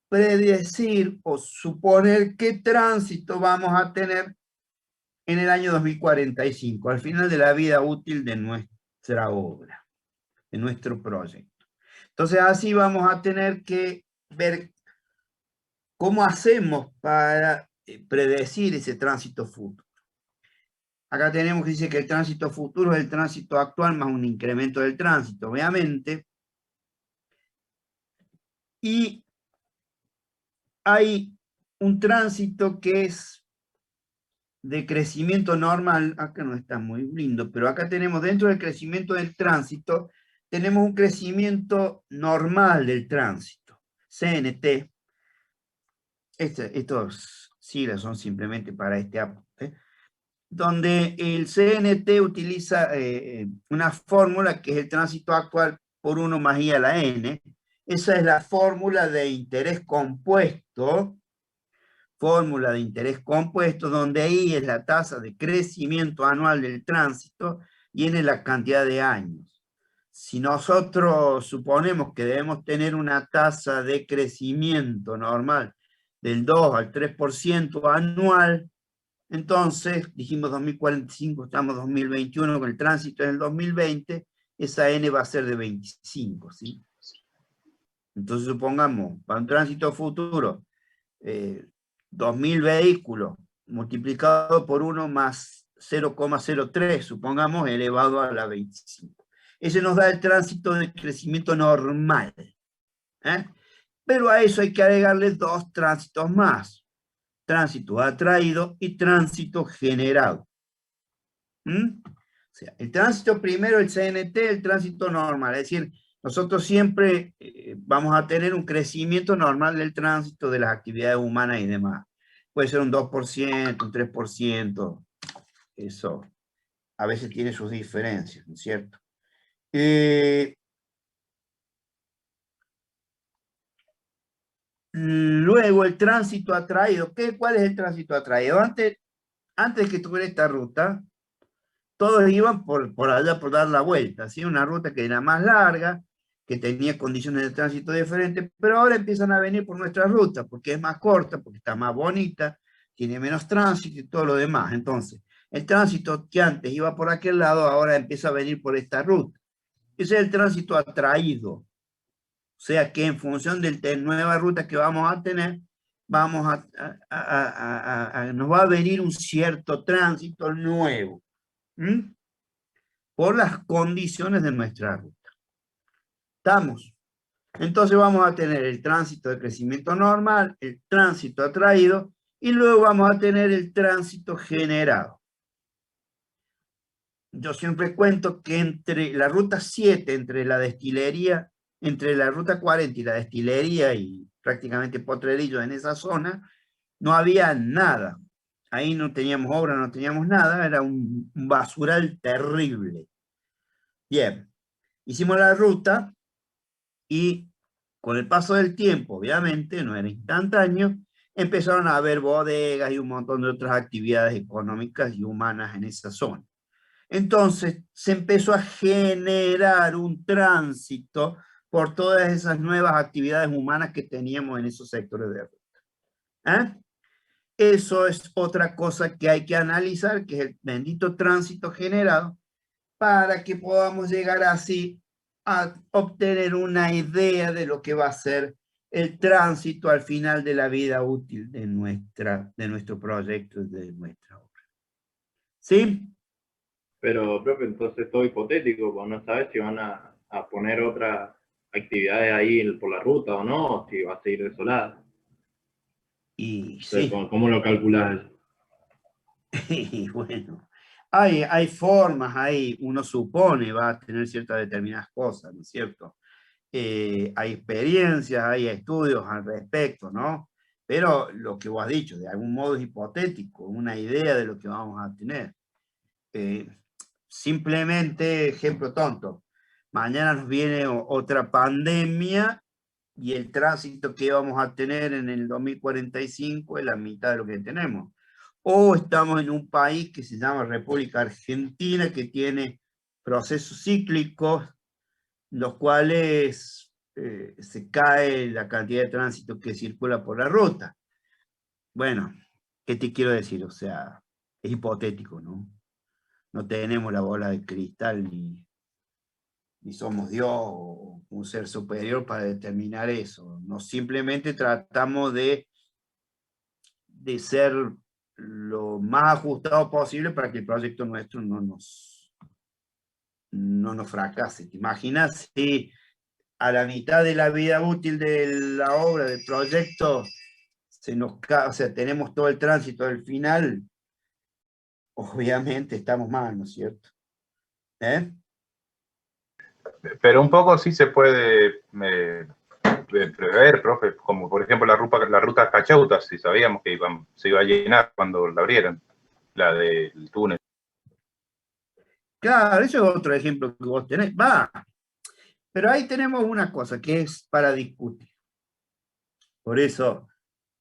[SPEAKER 1] predecir o suponer qué tránsito vamos a tener en el año 2045, al final de la vida útil de nuestra obra, de nuestro proyecto. Entonces así vamos a tener que ver cómo hacemos para predecir ese tránsito futuro. Acá tenemos que dice que el tránsito futuro es el tránsito actual más un incremento del tránsito, obviamente. Y hay un tránsito que es de crecimiento normal. Acá no está muy lindo, pero acá tenemos dentro del crecimiento del tránsito, tenemos un crecimiento normal del tránsito, CNT. Estos siglas son simplemente para este apunte, donde el CNT utiliza una fórmula que es el tránsito actual por 1 más I a la N. Esa es la fórmula de interés compuesto, donde I es la tasa de crecimiento anual del tránsito y N es la cantidad de años. Si nosotros suponemos que debemos tener una tasa de crecimiento normal del 2 al 3% anual, entonces dijimos 2045, estamos 2021, con el tránsito en el 2020, esa N va a ser de 25, ¿sí? Entonces supongamos, para un tránsito futuro, 2.000 vehículos multiplicado por 1 más 0,03, supongamos, elevado a la 25. Ese nos da el tránsito de crecimiento normal. Pero a eso hay que agregarle 2 tránsitos más. Tránsito atraído y tránsito generado. O sea, el tránsito primero, el CNT, el tránsito normal. Es decir, nosotros siempre vamos a tener un crecimiento normal del tránsito, de las actividades humanas y demás. puede ser un 2%, un 3%, eso a veces tiene sus diferencias, ¿no es cierto? Luego el tránsito atraído. ¿Cuál es el tránsito atraído? Antes de que tuviera esta ruta, todos iban por allá por dar la vuelta, ¿sí? Una ruta que era más larga, que tenía condiciones de tránsito diferentes, pero ahora empiezan a venir por nuestra ruta, porque es más corta, porque está más bonita, tiene menos tránsito y todo lo demás. Entonces, el tránsito que antes iba por aquel lado, ahora empieza a venir por esta ruta. Ese es el tránsito atraído. O sea que en función de la nueva ruta que vamos a tener, nos va a venir un cierto tránsito nuevo. Por las condiciones de nuestra ruta. ¿Estamos? Entonces vamos a tener el tránsito de crecimiento normal, el tránsito atraído, y luego vamos a tener el tránsito generado. Yo siempre cuento que entre la ruta 7, entre la destilería, entre la ruta 40 y la destilería y prácticamente Potrerillos en esa zona, no había nada. Ahí no teníamos obra, no teníamos nada, era un basural terrible. Bien, hicimos la ruta y con el paso del tiempo, obviamente, no era instantáneo, empezaron a haber bodegas y un montón de otras actividades económicas y humanas en esa zona. Entonces se empezó a generar un tránsito por todas esas nuevas actividades humanas que teníamos en esos sectores de ruta. Eso es otra cosa que hay que analizar, que es el bendito tránsito generado, para que podamos llegar así a obtener una idea de lo que va a ser el tránsito al final de la vida útil de nuestro proyecto, de nuestra obra. ¿Sí?
[SPEAKER 5] Pero, profe, entonces todo hipotético, pues no sabes si van a poner otras actividades ahí por la ruta o no, o si va a seguir desolada.
[SPEAKER 1] Y
[SPEAKER 5] Entonces,
[SPEAKER 1] sí.
[SPEAKER 5] ¿cómo lo calculas?
[SPEAKER 1] Y bueno, hay formas, uno supone va a tener ciertas determinadas cosas, ¿no es cierto? Hay experiencias, hay estudios al respecto, ¿no? Pero lo que vos has dicho, de algún modo es hipotético, una idea de lo que vamos a tener. Simplemente, ejemplo tonto, mañana nos viene otra pandemia y el tránsito que vamos a tener en el 2045 es la mitad de lo que tenemos. O estamos en un país que se llama República Argentina, que tiene procesos cíclicos, los cuales se cae la cantidad de tránsito que circula por la ruta. Bueno, ¿qué te quiero decir? O sea, es hipotético, ¿no? No tenemos la bola de cristal ni somos Dios o un ser superior para determinar eso. No simplemente tratamos de ser lo más ajustado posible para que el proyecto nuestro no nos fracase. ¿Te imaginas si a la mitad de la vida útil de la obra, del proyecto, o sea, tenemos todo el tránsito del final? Obviamente estamos mal, ¿no es cierto?
[SPEAKER 8] Pero un poco sí se puede prever, profe, como por ejemplo la ruta Cacheuta, si sabíamos que se iba a llenar cuando la abrieran, la del túnel.
[SPEAKER 1] Claro, eso es otro ejemplo que vos tenés. Pero ahí tenemos una cosa que es para discutir. Por eso,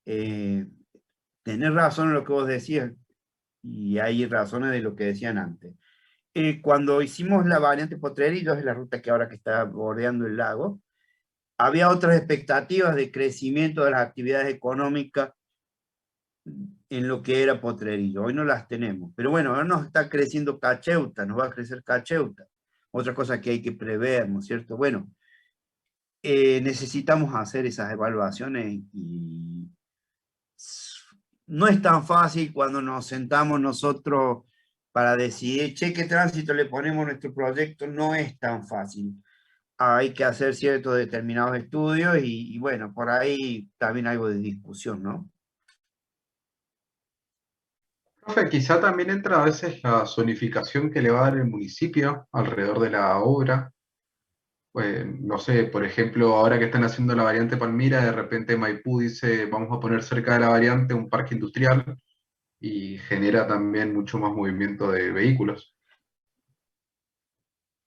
[SPEAKER 1] tenés razón en lo que vos decías, y hay razones de lo que decían antes. Cuando hicimos la variante Potrerillos, es la ruta que ahora que está bordeando el lago, había otras expectativas de crecimiento de las actividades económicas en lo que era Potrerillos. Hoy no las tenemos. Pero bueno, ahora nos está creciendo Cacheuta, nos va a crecer Cacheuta. Otra cosa que hay que prever, ¿no es cierto? Bueno, necesitamos hacer esas evaluaciones y no es tan fácil cuando nos sentamos nosotros para decidir, che, qué tránsito le ponemos a nuestro proyecto, no es tan fácil. Hay que hacer ciertos determinados estudios y bueno, por ahí también algo de discusión, ¿no?
[SPEAKER 7] Profe, quizá también entra a veces la zonificación que le va a dar el municipio alrededor de la obra. Pues, no sé, por ejemplo, ahora que están haciendo la variante Palmira, de repente Maipú dice, vamos a poner cerca de la variante un parque industrial y genera también mucho más movimiento de vehículos.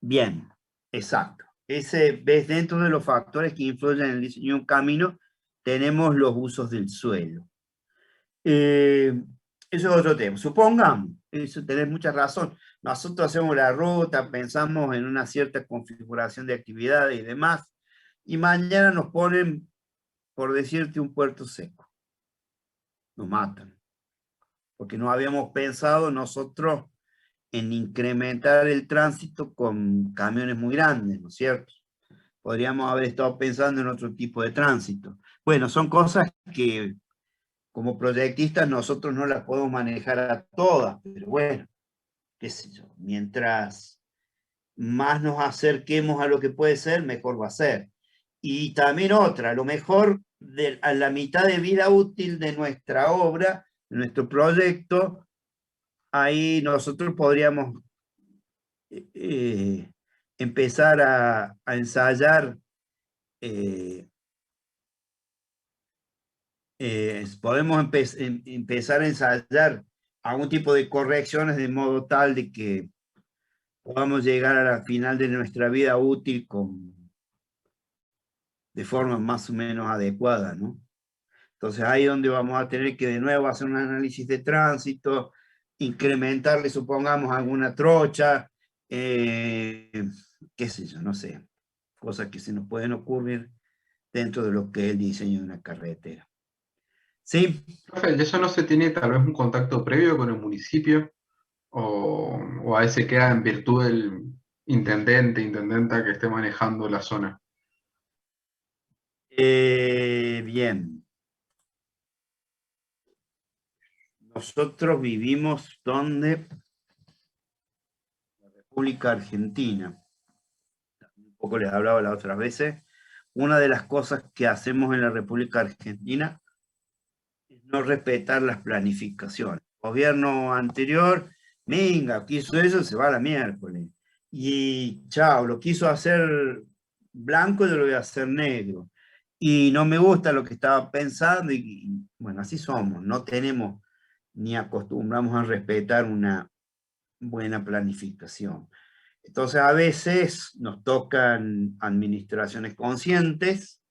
[SPEAKER 1] Bien, exacto. Ves, dentro de los factores que influyen en el diseño de un camino, tenemos los usos del suelo. Eso es otro tema. Supongamos, eso tenés mucha razón, nosotros hacemos la ruta, pensamos en una cierta configuración de actividades y demás, y mañana nos ponen, por decirte, un puerto seco. Nos matan. Porque no habíamos pensado nosotros en incrementar el tránsito con camiones muy grandes, ¿no es cierto? Podríamos haber estado pensando en otro tipo de tránsito. Bueno, son cosas que como proyectistas nosotros no las podemos manejar a todas, pero bueno, qué sé yo, mientras más nos acerquemos a lo que puede ser, mejor va a ser. Y también otra, a lo mejor a la mitad de vida útil de nuestra obra, de nuestro proyecto, ahí nosotros podríamos empezar a ensayar, podemos empezar a ensayar algún tipo de correcciones de modo tal de que podamos llegar a la final de nuestra vida útil de forma más o menos adecuada, ¿no? Entonces ahí es donde vamos a tener que de nuevo hacer un análisis de tránsito, incrementarle, supongamos, alguna trocha, qué sé yo, no sé, cosas que se nos pueden ocurrir dentro de lo que es el diseño de una carretera. ¿Sí?
[SPEAKER 7] Profe, ¿y eso no se tiene tal vez un contacto previo con el municipio? ¿O a veces queda en virtud del intendenta que esté manejando la zona?
[SPEAKER 1] Bien. Nosotros vivimos donde la República Argentina. Un poco les hablaba las otras veces. Una de las cosas que hacemos en la República Argentina es no respetar las planificaciones. El gobierno anterior, venga, quiso eso, se va a la miércoles. Y chao, lo quiso hacer blanco, yo lo voy a hacer negro. Y no me gusta lo que estaba pensando y bueno, así somos, no tenemos ni acostumbramos a respetar una buena planificación. Entonces a veces nos tocan administraciones conscientes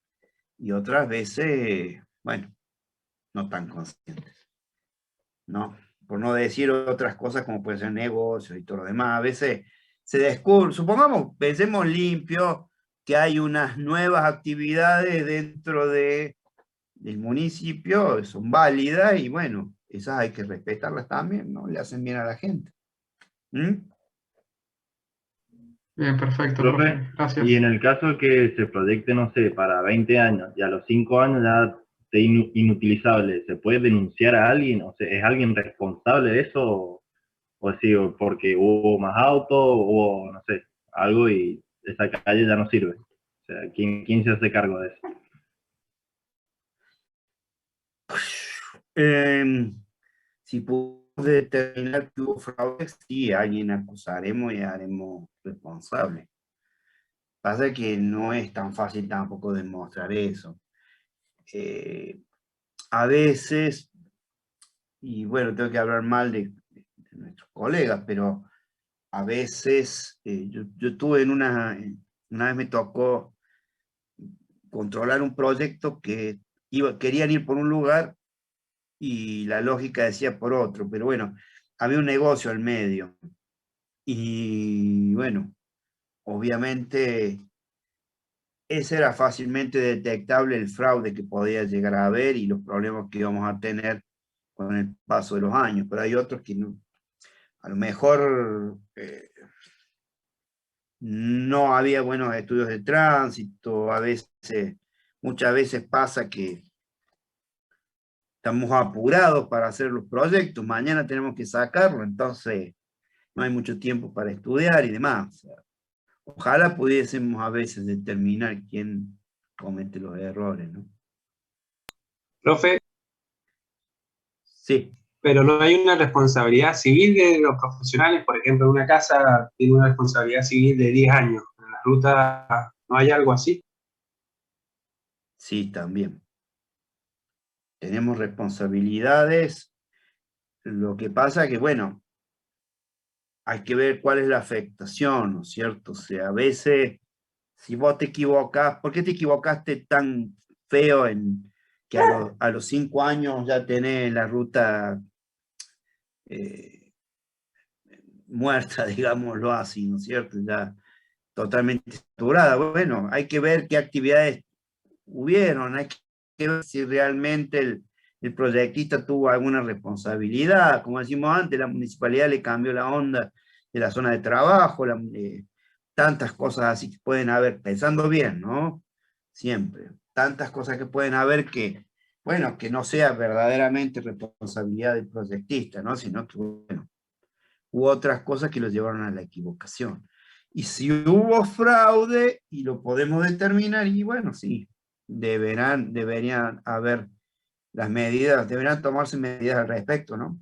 [SPEAKER 1] y otras veces, bueno, no tan conscientes, ¿no? Por no decir otras cosas como puede ser negocios y todo lo demás. A veces se descubre, supongamos, pensemos limpio, que hay unas nuevas actividades dentro del municipio, son válidas y bueno, esas hay que respetarlas también, ¿no? Le hacen bien a la gente. ¿Mm?
[SPEAKER 7] Bien, perfecto,
[SPEAKER 5] Profe,
[SPEAKER 7] profe. Gracias.
[SPEAKER 5] y en el caso que se proyecte, no sé, para 20 años y a los 5 años ya esté inutilizable, ¿se puede denunciar a alguien? O sea, ¿es alguien responsable de eso? O sí, o porque hubo más autos, o no sé, algo y esa calle ya no sirve. O sea, ¿quién se hace cargo de eso?
[SPEAKER 1] Si podemos determinar que hubo fraude, sí, a alguien acusaremos y haremos responsable. Pasa que no es tan fácil tampoco demostrar eso. A veces, y bueno, tengo que hablar mal de nuestros colegas, pero a veces, yo tuve una vez me tocó controlar un proyecto que querían ir por un lugar y la lógica decía por otro, pero bueno, había un negocio al medio. Y bueno, obviamente ese era fácilmente detectable el fraude que podía llegar a haber y los problemas que íbamos a tener con el paso de los años, pero hay otros que no, a lo mejor no había buenos estudios de tránsito, a veces, muchas veces pasa que estamos apurados para hacer los proyectos, mañana tenemos que sacarlo, entonces no hay mucho tiempo para estudiar y demás. O sea, ojalá pudiésemos a veces determinar quién comete los errores, ¿no?
[SPEAKER 7] Profe,
[SPEAKER 1] Sí.
[SPEAKER 7] pero no hay una responsabilidad civil de los profesionales. Por ejemplo, una casa tiene una responsabilidad civil de 10 años. En la ruta
[SPEAKER 4] ¿No hay algo así?
[SPEAKER 1] Sí, también. Tenemos responsabilidades. Lo que pasa que, bueno, hay que ver cuál es la afectación, ¿no es cierto? O sea, a veces, si vos te equivocás, ¿por qué te equivocaste tan feo en que a los 5 años ya tenés la ruta muerta, digámoslo así, ¿no es cierto? Ya totalmente saturada. Bueno, hay que ver qué actividades hubieron, hay que ver si realmente el proyectista tuvo alguna responsabilidad. Como decimos antes, la municipalidad le cambió la onda de la zona de trabajo, tantas cosas así que pueden haber, pensando bien, ¿no? Siempre, tantas cosas que pueden haber que, bueno, que no sea verdaderamente responsabilidad del proyectista, ¿no? Sino que, bueno, hubo otras cosas que lo llevaron a la equivocación. Y si hubo fraude, y lo podemos determinar, y bueno, sí, deberían haber las medidas, deberían tomarse medidas al respecto, ¿no?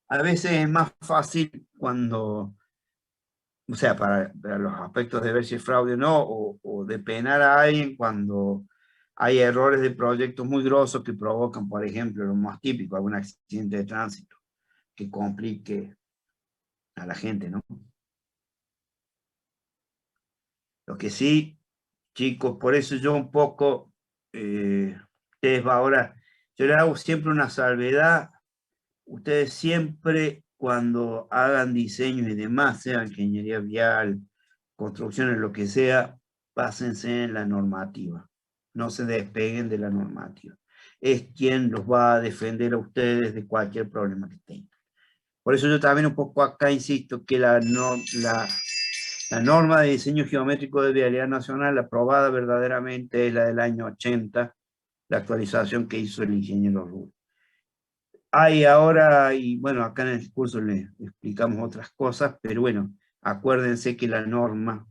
[SPEAKER 1] A veces es más fácil cuando, o sea, para los aspectos de ver si es fraude o no, o de penar a alguien cuando hay errores de proyectos muy grosos que provocan, por ejemplo, lo más típico, algún accidente de tránsito que complique a la gente, ¿no? Lo que sí, chicos, por eso yo un poco, ustedes ahora, yo le hago siempre una salvedad, ustedes siempre cuando hagan diseños y demás, sea ingeniería vial, construcciones, lo que sea, pásense en la normativa, no se despeguen de la normativa. Es quien los va a defender a ustedes de cualquier problema que tengan. Por eso yo también un poco acá insisto que la norma de diseño geométrico de vialidad nacional aprobada verdaderamente es la del año 80, la actualización que hizo el ingeniero Rull. Hay ahora, y bueno, acá en el curso le explicamos otras cosas, pero bueno, acuérdense que la norma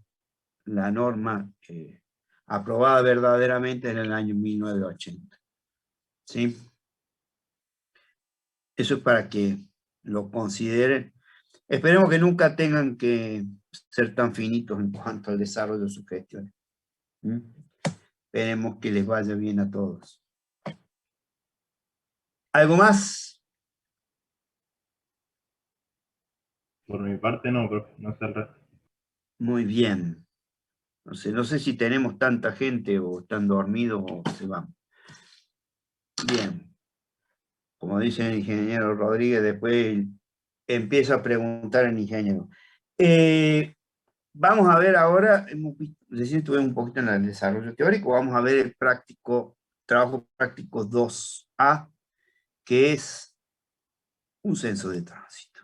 [SPEAKER 1] aprobada verdaderamente en el año 1980. ¿Sí? Eso es para que lo consideren. Esperemos que nunca tengan que ser tan finitos en cuanto al desarrollo de sus gestiones. Esperemos que les vaya bien a todos. ¿Algo más?
[SPEAKER 5] Por mi parte no, profe, no sé el resto.
[SPEAKER 1] Muy bien. No sé si tenemos tanta gente o están dormidos o se van. Bien. Como dice el ingeniero Rodríguez, después empieza a preguntar el ingeniero. Vamos a ver ahora, recién estuve un poquito en el desarrollo teórico, vamos a ver el trabajo práctico 2A, que es un censo de tránsito.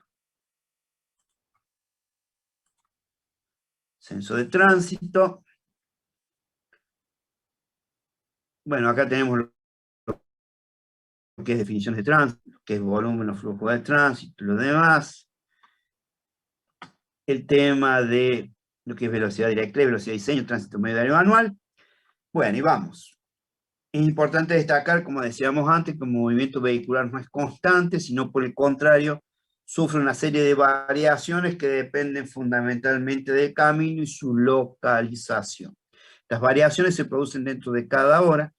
[SPEAKER 1] Censo de tránsito. Bueno, acá tenemos lo que es definiciones de tránsito, lo que es volumen o flujo de tránsito, lo demás. El tema de lo que es velocidad directa, velocidad de diseño, tránsito medio anual. Bueno, y vamos. Es importante destacar, como decíamos antes, que el movimiento vehicular no es constante, sino por el contrario, sufre una serie de variaciones que dependen fundamentalmente del camino y su localización. Las variaciones se producen dentro de cada hora,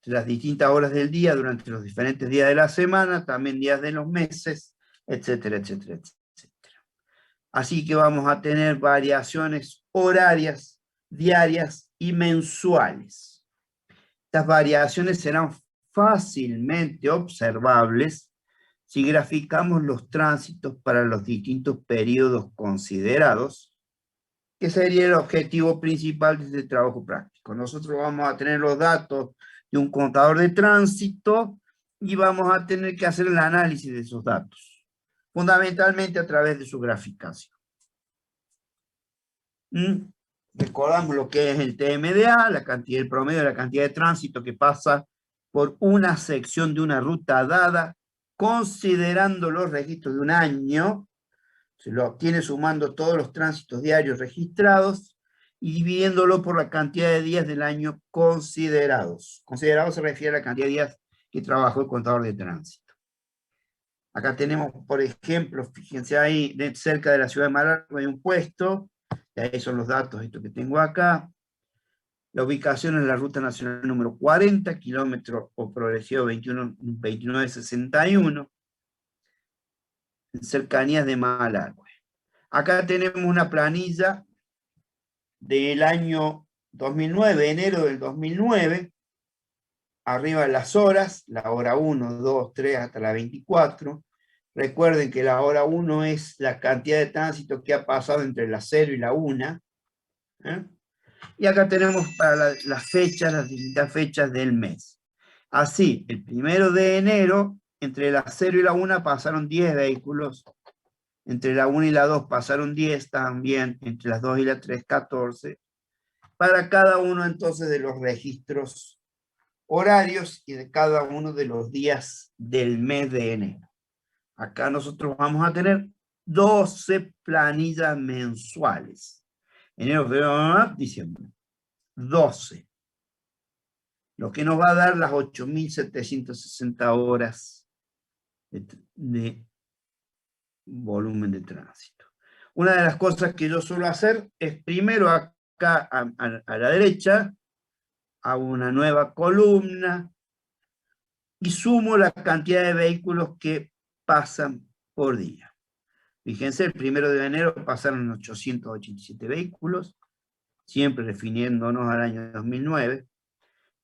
[SPEAKER 1] de las distintas horas del día, durante los diferentes días de la semana, también días de los meses, etcétera, etcétera, etcétera. Así que vamos a tener variaciones horarias, diarias y mensuales. Estas variaciones serán fácilmente observables si graficamos los tránsitos para los distintos periodos considerados, que sería el objetivo principal de este trabajo práctico. Nosotros vamos a tener los datos de un contador de tránsito y vamos a tener que hacer el análisis de esos datos, fundamentalmente a través de su graficación. Recordamos lo que es el TMDA, el promedio de la cantidad de tránsito que pasa por una sección de una ruta dada, considerando los registros de un año, se lo obtiene sumando todos los tránsitos diarios registrados y dividiéndolo por la cantidad de días del año considerados. Considerados se refiere a la cantidad de días que trabajó el contador de tránsito. Acá tenemos, por ejemplo, fíjense ahí, cerca de la ciudad de Malargüe hay un puesto, y ahí son los datos, esto que tengo acá. La ubicación es la ruta nacional número 40, kilómetro o progresivo 2961, en cercanías de Malargüe. Acá tenemos una planilla del año 2009, enero del 2009, arriba las horas, la hora 1, 2, 3 hasta la 24. Recuerden que la hora 1 es la cantidad de tránsito que ha pasado entre la 0 y la 1. Y acá tenemos para las fechas, las distintas fechas del mes. Así, el 1 de enero, entre la 0 y la 1 pasaron 10 vehículos. Entre la 1 y la 2 pasaron 10 también. Entre las 2 y la 3, 14. Para cada uno entonces de los registros horarios y de cada uno de los días del mes de enero. Acá nosotros vamos a tener 12 planillas mensuales. Enero, febrero, diciembre. 12. Lo que nos va a dar las 8.760 horas de volumen de tránsito. Una de las cosas que yo suelo hacer es primero acá a la derecha, hago una nueva columna y sumo la cantidad de vehículos que pasan por día. Fíjense, el 1 de enero pasaron 887 vehículos, siempre refiriéndonos al año 2009.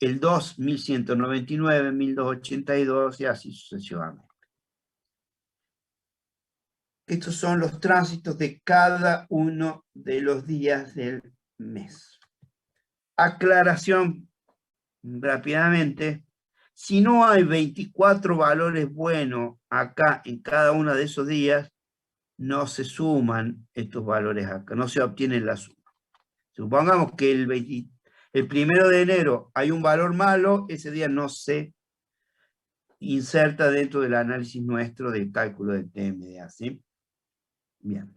[SPEAKER 1] El 2, 1199, 1282 y así sucesivamente. Estos son los tránsitos de cada uno de los días del mes. Aclaración rápidamente. Si no hay 24 valores buenos acá en cada uno de esos días, no se suman estos valores acá, no se obtiene la suma. Supongamos que el 1 de enero hay un valor malo, ese día no se inserta dentro del análisis nuestro del cálculo del TMDA, ¿sí? Bien.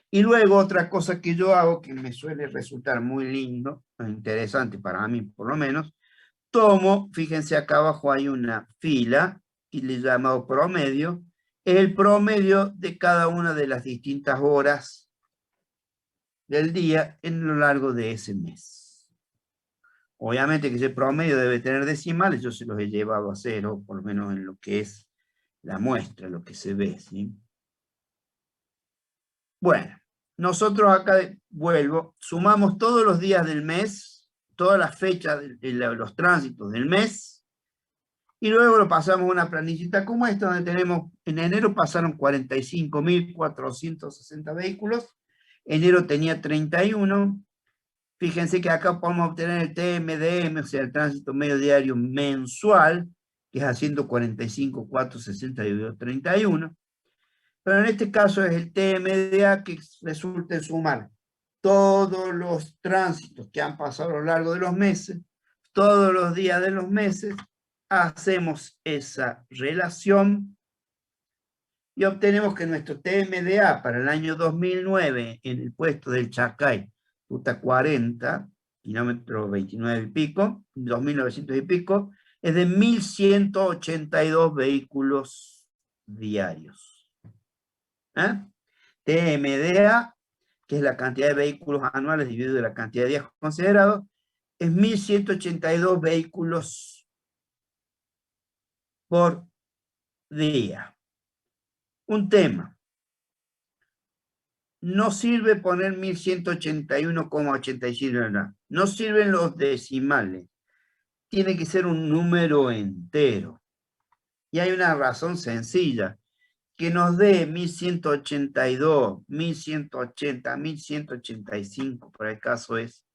[SPEAKER 1] Y luego otra cosa que yo hago, que me suele resultar muy lindo, interesante para mí por lo menos, tomo, fíjense acá abajo hay una fila, y le he llamado promedio, el promedio de cada una de las distintas horas del día en lo largo de ese mes. Obviamente que ese promedio debe tener decimales, yo se los he llevado a 0, por lo menos en lo que es la muestra, lo que se ve, ¿sí? Bueno, nosotros acá, vuelvo, sumamos todos los días del mes, todas las fechas de los tránsitos del mes, y luego lo pasamos a una planillita como esta, donde tenemos, en enero pasaron 45.460 vehículos, enero tenía 31, fíjense que acá podemos obtener el TMDM, o sea, el tránsito medio diario mensual, que es a 145.460 dividido 31, pero en este caso es el TMDA que resulta en sumar todos los tránsitos que han pasado a lo largo de los meses, todos los días de los meses, hacemos esa relación y obtenemos que nuestro TMDA para el año 2009 en el puesto del Chacay, ruta 40, kilómetro 29 y pico, 2.900 y pico, es de 1.182 vehículos diarios. TMDA, que es la cantidad de vehículos anuales dividido de la cantidad de días considerados, es 1.182 vehículos por día. Un tema. No sirve poner 1181,87, no sirven los decimales. Tiene que ser un número entero. Y hay una razón sencilla. Que nos dé 1182, 1180, 1185, por el caso es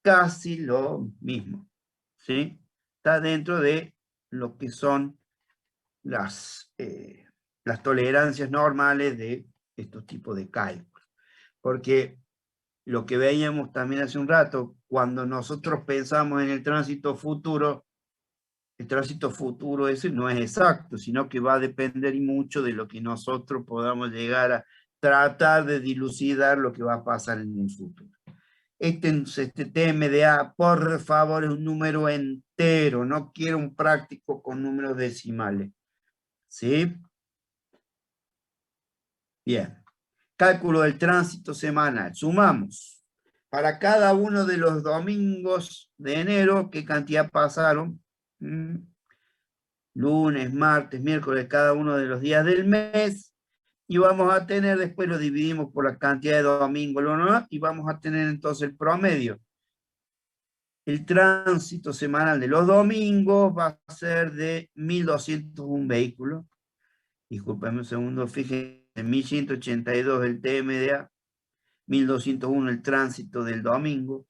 [SPEAKER 1] casi lo mismo, ¿sí? Está dentro de lo que son las tolerancias normales de estos tipos de cálculos. Porque lo que veíamos también hace un rato, cuando nosotros pensamos en el tránsito futuro ese no es exacto, sino que va a depender mucho de lo que nosotros podamos llegar a tratar de dilucidar lo que va a pasar en el futuro. Este TMDA, por favor, es un número entero, no quiero un práctico con números decimales. ¿Sí? Bien. Cálculo del tránsito semanal. Sumamos para cada uno de los domingos de enero, qué cantidad pasaron. Lunes, martes, miércoles, cada uno de los días del mes. Y vamos a tener, después lo dividimos por la cantidad de domingos, ¿no? Y vamos a tener entonces el promedio. El tránsito semanal de los domingos va a ser de 1.201 vehículos. Discúlpame un segundo, fíjense, 1.182 el TMDA, 1.201 el tránsito del domingo.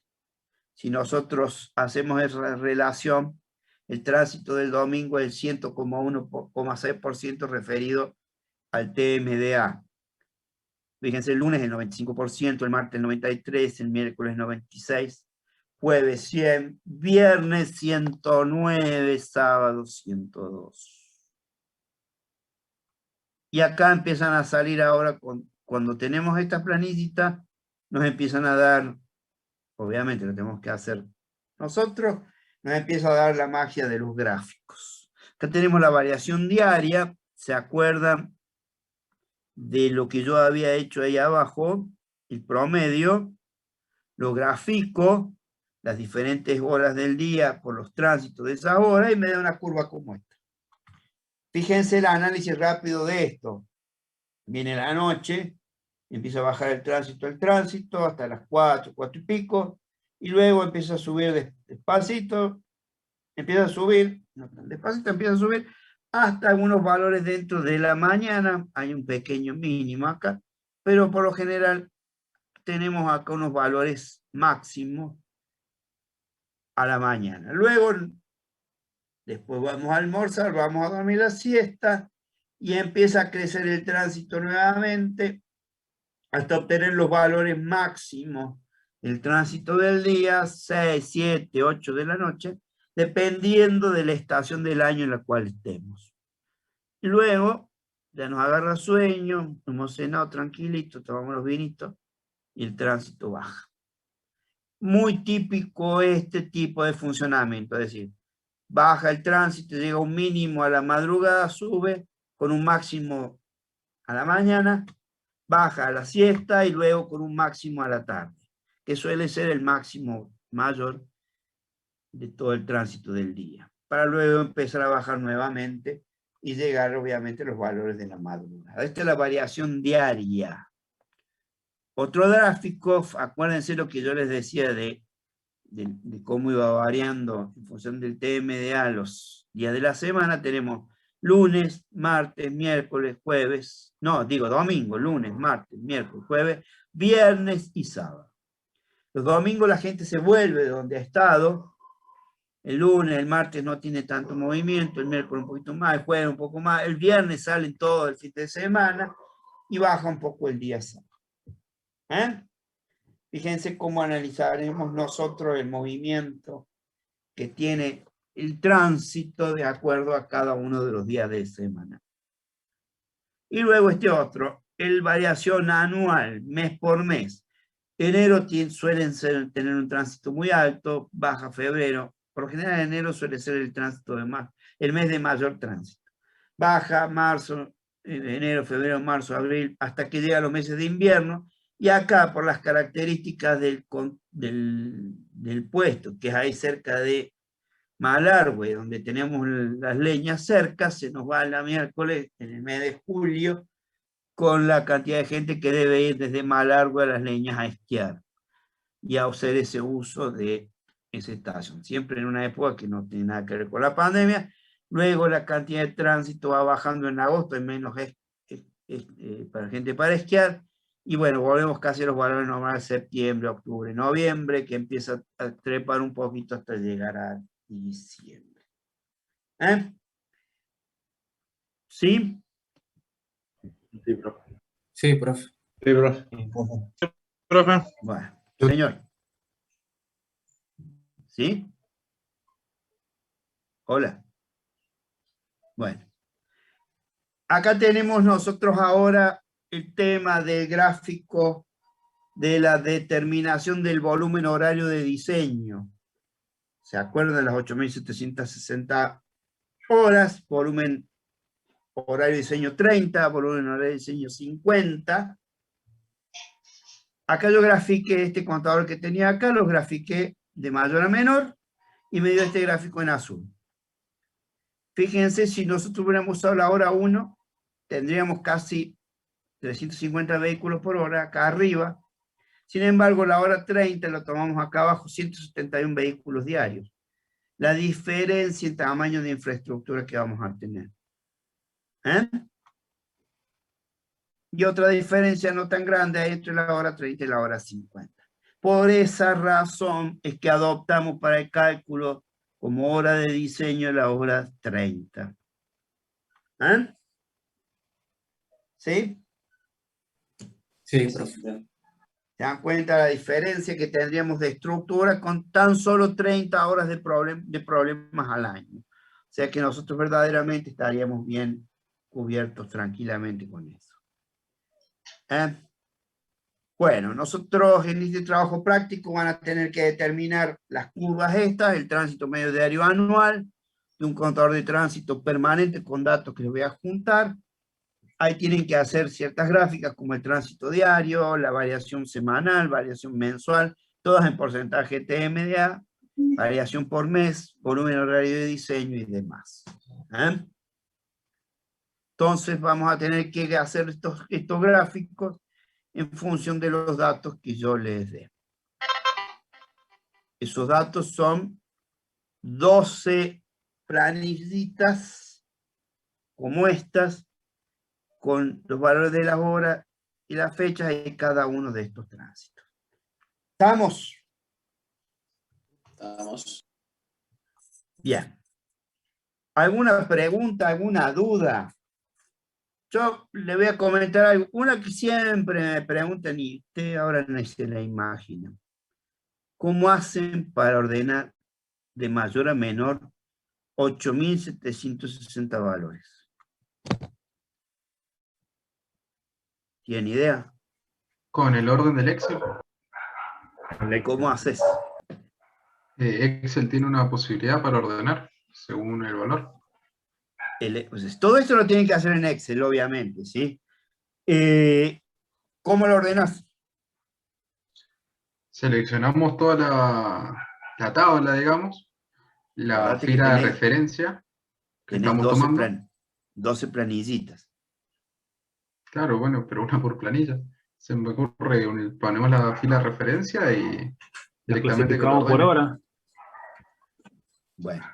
[SPEAKER 1] Si nosotros hacemos esa relación, el tránsito del domingo es el 100,6% referido al TMDA. Fíjense, el lunes el 95%, el martes el 93%, el miércoles 96%, jueves 100%, viernes 109%, sábado 102%. Y acá empiezan a salir ahora, cuando tenemos esta planillita, nos empiezan a dar, obviamente lo tenemos que hacer nosotros, nos empieza a dar la magia de los gráficos. Acá tenemos la variación diaria, ¿se acuerdan de lo que yo había hecho ahí abajo? El promedio, lo grafico, las diferentes horas del día por los tránsitos de esas horas y me da una curva como esta. Fíjense el análisis rápido de esto. Viene la noche, empieza a bajar el tránsito hasta las 4, 4 y pico, y luego empieza a subir despacito, empieza a subir, no tan despacito, empieza a subir hasta algunos valores dentro de la mañana. Hay un pequeño mínimo acá, pero por lo general tenemos acá unos valores máximos a la mañana. Luego, después vamos a almorzar, vamos a dormir la siesta y empieza a crecer el tránsito nuevamente hasta obtener los valores máximos del tránsito del día, 6, 7, 8 de la noche, dependiendo de la estación del año en la cual estemos. Y luego, ya nos agarra sueño, hemos cenado tranquilito, tomamos los vinitos y el tránsito baja. Muy típico este tipo de funcionamiento, es decir, baja el tránsito, llega a un mínimo a la madrugada, sube con un máximo a la mañana, baja a la siesta y luego con un máximo a la tarde, que suele ser el máximo mayor de todo el tránsito del día, para luego empezar a bajar nuevamente y llegar obviamente a los valores de la madrugada. Esta es la variación diaria. Otro gráfico, acuérdense lo que yo les decía de cómo iba variando en función del TMDA los días de la semana. Tenemos lunes, martes, miércoles, jueves, no, digo domingo, lunes, martes, miércoles, jueves, viernes y sábado. Los domingos la gente se vuelve de donde ha estado. El lunes, el martes no tiene tanto movimiento, el miércoles un poquito más, el jueves un poco más, el viernes salen todo el fin de semana y baja un poco el día sábado. Fíjense cómo analizaremos nosotros el movimiento que tiene el tránsito de acuerdo a cada uno de los días de semana. Y luego este otro, el variación anual, mes por mes. Enero suelen tener un tránsito muy alto, baja febrero. Por lo general enero suele ser el tránsito el mes de mayor tránsito. Baja marzo, enero, febrero, marzo, abril, hasta que llega a los meses de invierno. Y acá, por las características del puesto, que es ahí cerca de Malargüe, donde tenemos las leñas cerca, se nos va la miércoles, en el mes de julio, con la cantidad de gente que debe ir desde Malargüe a las leñas a esquiar y a hacer ese uso de esa estación. Siempre en una época que no tiene nada que ver con la pandemia. Luego la cantidad de tránsito va bajando en agosto, hay menos para gente para esquiar. Y bueno, volvemos casi a los valores normales, septiembre, octubre, noviembre, que empieza a trepar un poquito hasta llegar a diciembre. ¿Sí?
[SPEAKER 5] Sí, profe.
[SPEAKER 4] Sí, profe.
[SPEAKER 2] Sí, profe.
[SPEAKER 3] Profe.
[SPEAKER 1] Bueno, señor. ¿Sí? Hola. Bueno. Acá tenemos nosotros ahora el tema del gráfico de la determinación del volumen horario de diseño. ¿Se acuerdan de las 8.760 horas? Volumen horario de diseño 30, volumen horario de diseño 50. Acá yo grafiqué este contador que tenía acá, lo grafiqué de mayor a menor y me dio este gráfico en azul. Fíjense, si nosotros hubiéramos usado la hora 1, tendríamos casi 350 vehículos por hora acá arriba. Sin embargo, la hora 30 lo tomamos acá abajo, 171 vehículos diarios. La diferencia en tamaño de infraestructura que vamos a tener. Y otra diferencia no tan grande hay entre la hora 30 y la hora 50. Por esa razón es que adoptamos para el cálculo como hora de diseño la hora 30. ¿Sí?
[SPEAKER 4] Sí, profe.
[SPEAKER 1] ¿Se dan cuenta la diferencia que tendríamos de estructura con tan solo 30 horas de problemas al año? O sea que nosotros verdaderamente estaríamos bien cubiertos tranquilamente con eso. Bueno, nosotros en este trabajo práctico van a tener que determinar las curvas estas, el tránsito medio diario anual, de un contador de tránsito permanente con datos que les voy a juntar. Ahí tienen que hacer ciertas gráficas como el tránsito diario, la variación semanal, variación mensual, todas en porcentaje TMDA, variación por mes, volumen horario de diseño y demás. Entonces vamos a tener que hacer estos gráficos en función de los datos que yo les dé. Esos datos son 12 planillitas como estas, con los valores de las horas y las fechas de cada uno de estos tránsitos. ¿Estamos?
[SPEAKER 9] Estamos.
[SPEAKER 1] Bien. ¿Alguna pregunta, alguna duda? Yo le voy a comentar algo. Una que siempre me preguntan y usted ahora no se la imagina. ¿Cómo hacen para ordenar de mayor a menor 8.760 valores? ¿Tienen idea?
[SPEAKER 7] Con el orden del Excel.
[SPEAKER 1] ¿Cómo haces?
[SPEAKER 7] Excel tiene una posibilidad para ordenar según el valor.
[SPEAKER 1] Pues todo esto lo tienen que hacer en Excel, obviamente, ¿sí? ¿Cómo lo ordenas?
[SPEAKER 7] Seleccionamos toda la tabla, digamos, la
[SPEAKER 1] Acordate que
[SPEAKER 7] fila de
[SPEAKER 1] tenés-
[SPEAKER 7] referencia que
[SPEAKER 1] Tenés
[SPEAKER 7] estamos
[SPEAKER 1] 12,
[SPEAKER 7] tomando.
[SPEAKER 1] 12 planillitas.
[SPEAKER 7] Claro, bueno, pero una por planilla. Se me ocurre, ponemos la fila de referencia y
[SPEAKER 3] La
[SPEAKER 7] directamente que lo
[SPEAKER 3] clasificamos por
[SPEAKER 7] ordene.
[SPEAKER 3] hora.
[SPEAKER 1] Bueno,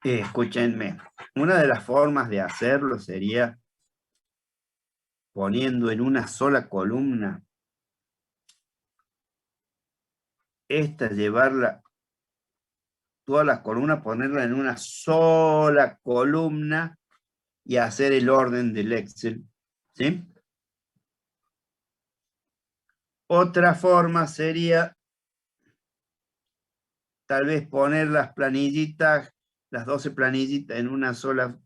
[SPEAKER 1] escúchenme. Una de las formas de hacerlo sería poniendo en una sola columna esta, llevarla, todas las columnas, ponerla en una sola columna y hacer el orden del Excel, ¿sí? Otra forma sería tal vez poner las planillitas, las 12 planillitas en una sola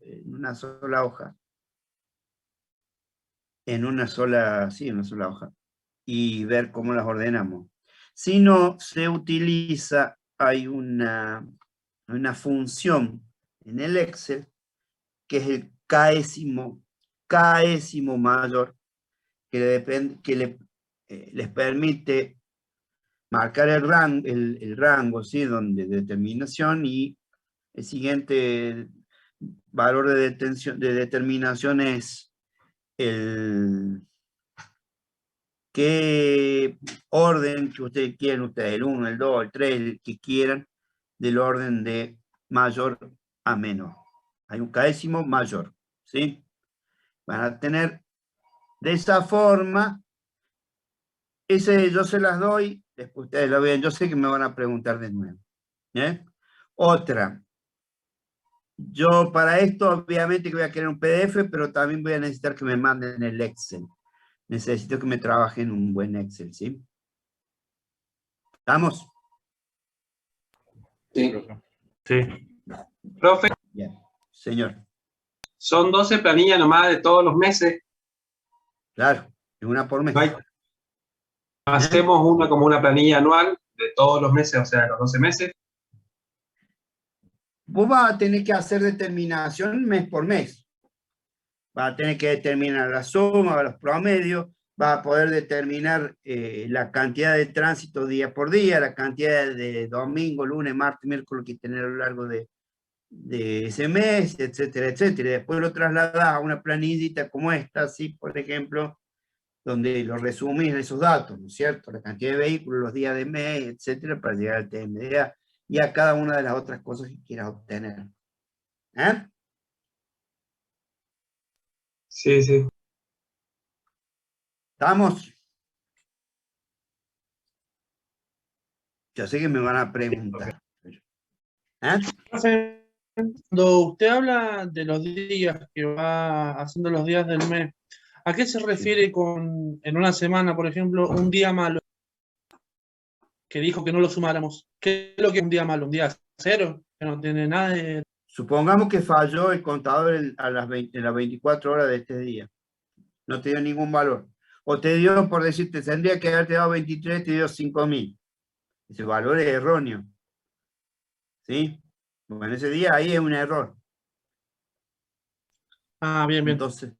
[SPEAKER 1] hoja. En una sola hoja. Y ver cómo las ordenamos. Si no, se utiliza, hay una función en el Excel, que es el késimo mayor, que les permite marcar el rango, ¿sí? De determinación, y el siguiente valor de determinación es qué orden que ustedes quieren, el 1, el 2, el 3, el que quieran, del orden de mayor a menor. Hay un késimo mayor, ¿sí? Van a tener de esa forma, yo se las doy, después ustedes lo vean, yo sé que me van a preguntar de nuevo. Otra, yo para esto obviamente que voy a querer un PDF, pero también voy a necesitar que me manden el Excel. Necesito que me trabajen un buen Excel, ¿sí? ¿Estamos?
[SPEAKER 9] Sí.
[SPEAKER 3] Sí.
[SPEAKER 6] Profe,
[SPEAKER 1] Bien. Señor.
[SPEAKER 6] son 12 planillas nomás de todos los meses.
[SPEAKER 1] Claro, es una por mes.
[SPEAKER 6] Hacemos una como una planilla anual de todos los meses, o sea, los 12 meses.
[SPEAKER 1] Vos vas a tener que hacer determinación mes por mes. Vas a tener que determinar la suma, los promedios, va a poder determinar la cantidad de tránsito día por día, la cantidad de domingo, lunes, martes, miércoles que tener a lo largo de ese mes, etcétera, etcétera. Y después lo trasladas a una planillita como esta, ¿sí? Por ejemplo, donde lo resumís esos datos, ¿no es cierto? La cantidad de vehículos, los días de mes, etcétera, para llegar al TMDA y a cada una de las otras cosas que quieras obtener. ¿Eh?
[SPEAKER 6] Sí, sí.
[SPEAKER 1] ¿Estamos? Yo sé que me van a preguntar. ¿Eh?
[SPEAKER 3] Cuando usted habla de los días que va haciendo los días del mes, ¿a qué se refiere con, en una semana, por ejemplo, un día malo? Que dijo que no lo sumáramos. ¿Qué es lo que es un día malo? ¿Un día cero? Que no tiene nada de...
[SPEAKER 1] Supongamos que falló el contador a las 24 horas de este día. No te dio ningún valor. O te dio, por decirte, tendría que haberte dado 23, te dio 5.000. Ese valor es erróneo. ¿Sí? Bueno, ese día ahí es un error.
[SPEAKER 3] Ah, bien, bien.
[SPEAKER 1] Entonces,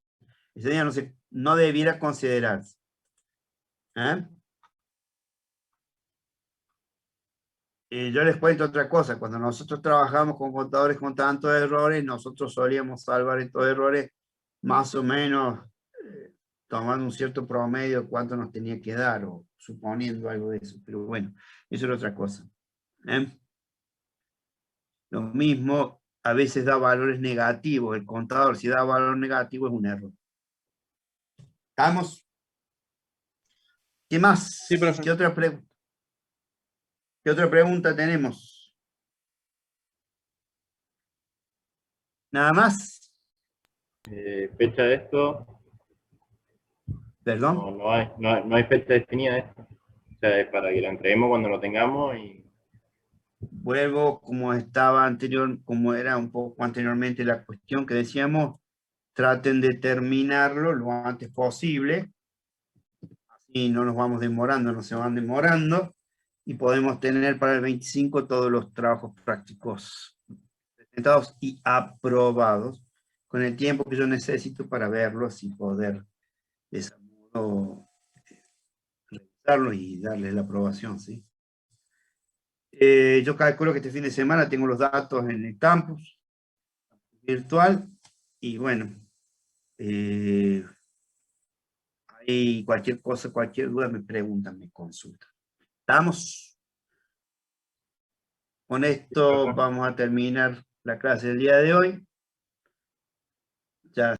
[SPEAKER 1] ese día no debiera considerarse. ¿Eh? Yo les cuento otra cosa. Cuando nosotros trabajamos con contadores con tantos errores, nosotros solíamos salvar estos errores más o menos tomando un cierto promedio de cuánto nos tenía que dar o suponiendo algo de eso. Pero bueno, eso es otra cosa. Lo mismo, a veces da valores negativos. El contador, si da valor negativo, es un error. ¿Estamos? ¿Qué más?
[SPEAKER 3] Sí, profe.
[SPEAKER 1] ¿Qué otra pregunta? ¿Qué otra pregunta tenemos? ¿Nada más?
[SPEAKER 5] Fecha de esto,
[SPEAKER 1] ¿Perdón?
[SPEAKER 5] no hay fecha definida de esto. O sea, es para que lo entreguemos cuando lo tengamos y...
[SPEAKER 1] Vuelvo como estaba anterior, como era un poco anteriormente la cuestión que decíamos, traten de terminarlo lo antes posible, así no nos vamos demorando, no se van demorando, y podemos tener para el 25 todos los trabajos prácticos presentados y aprobados, con el tiempo que yo necesito para verlos y poder de ese modo revisarlos y darles la aprobación, ¿sí? Yo calculo que este fin de semana tengo los datos en el campus virtual y bueno, ahí cualquier cosa, cualquier duda me preguntan, me consultan. ¿Estamos? Con esto vamos a terminar la clase del día de hoy. Ya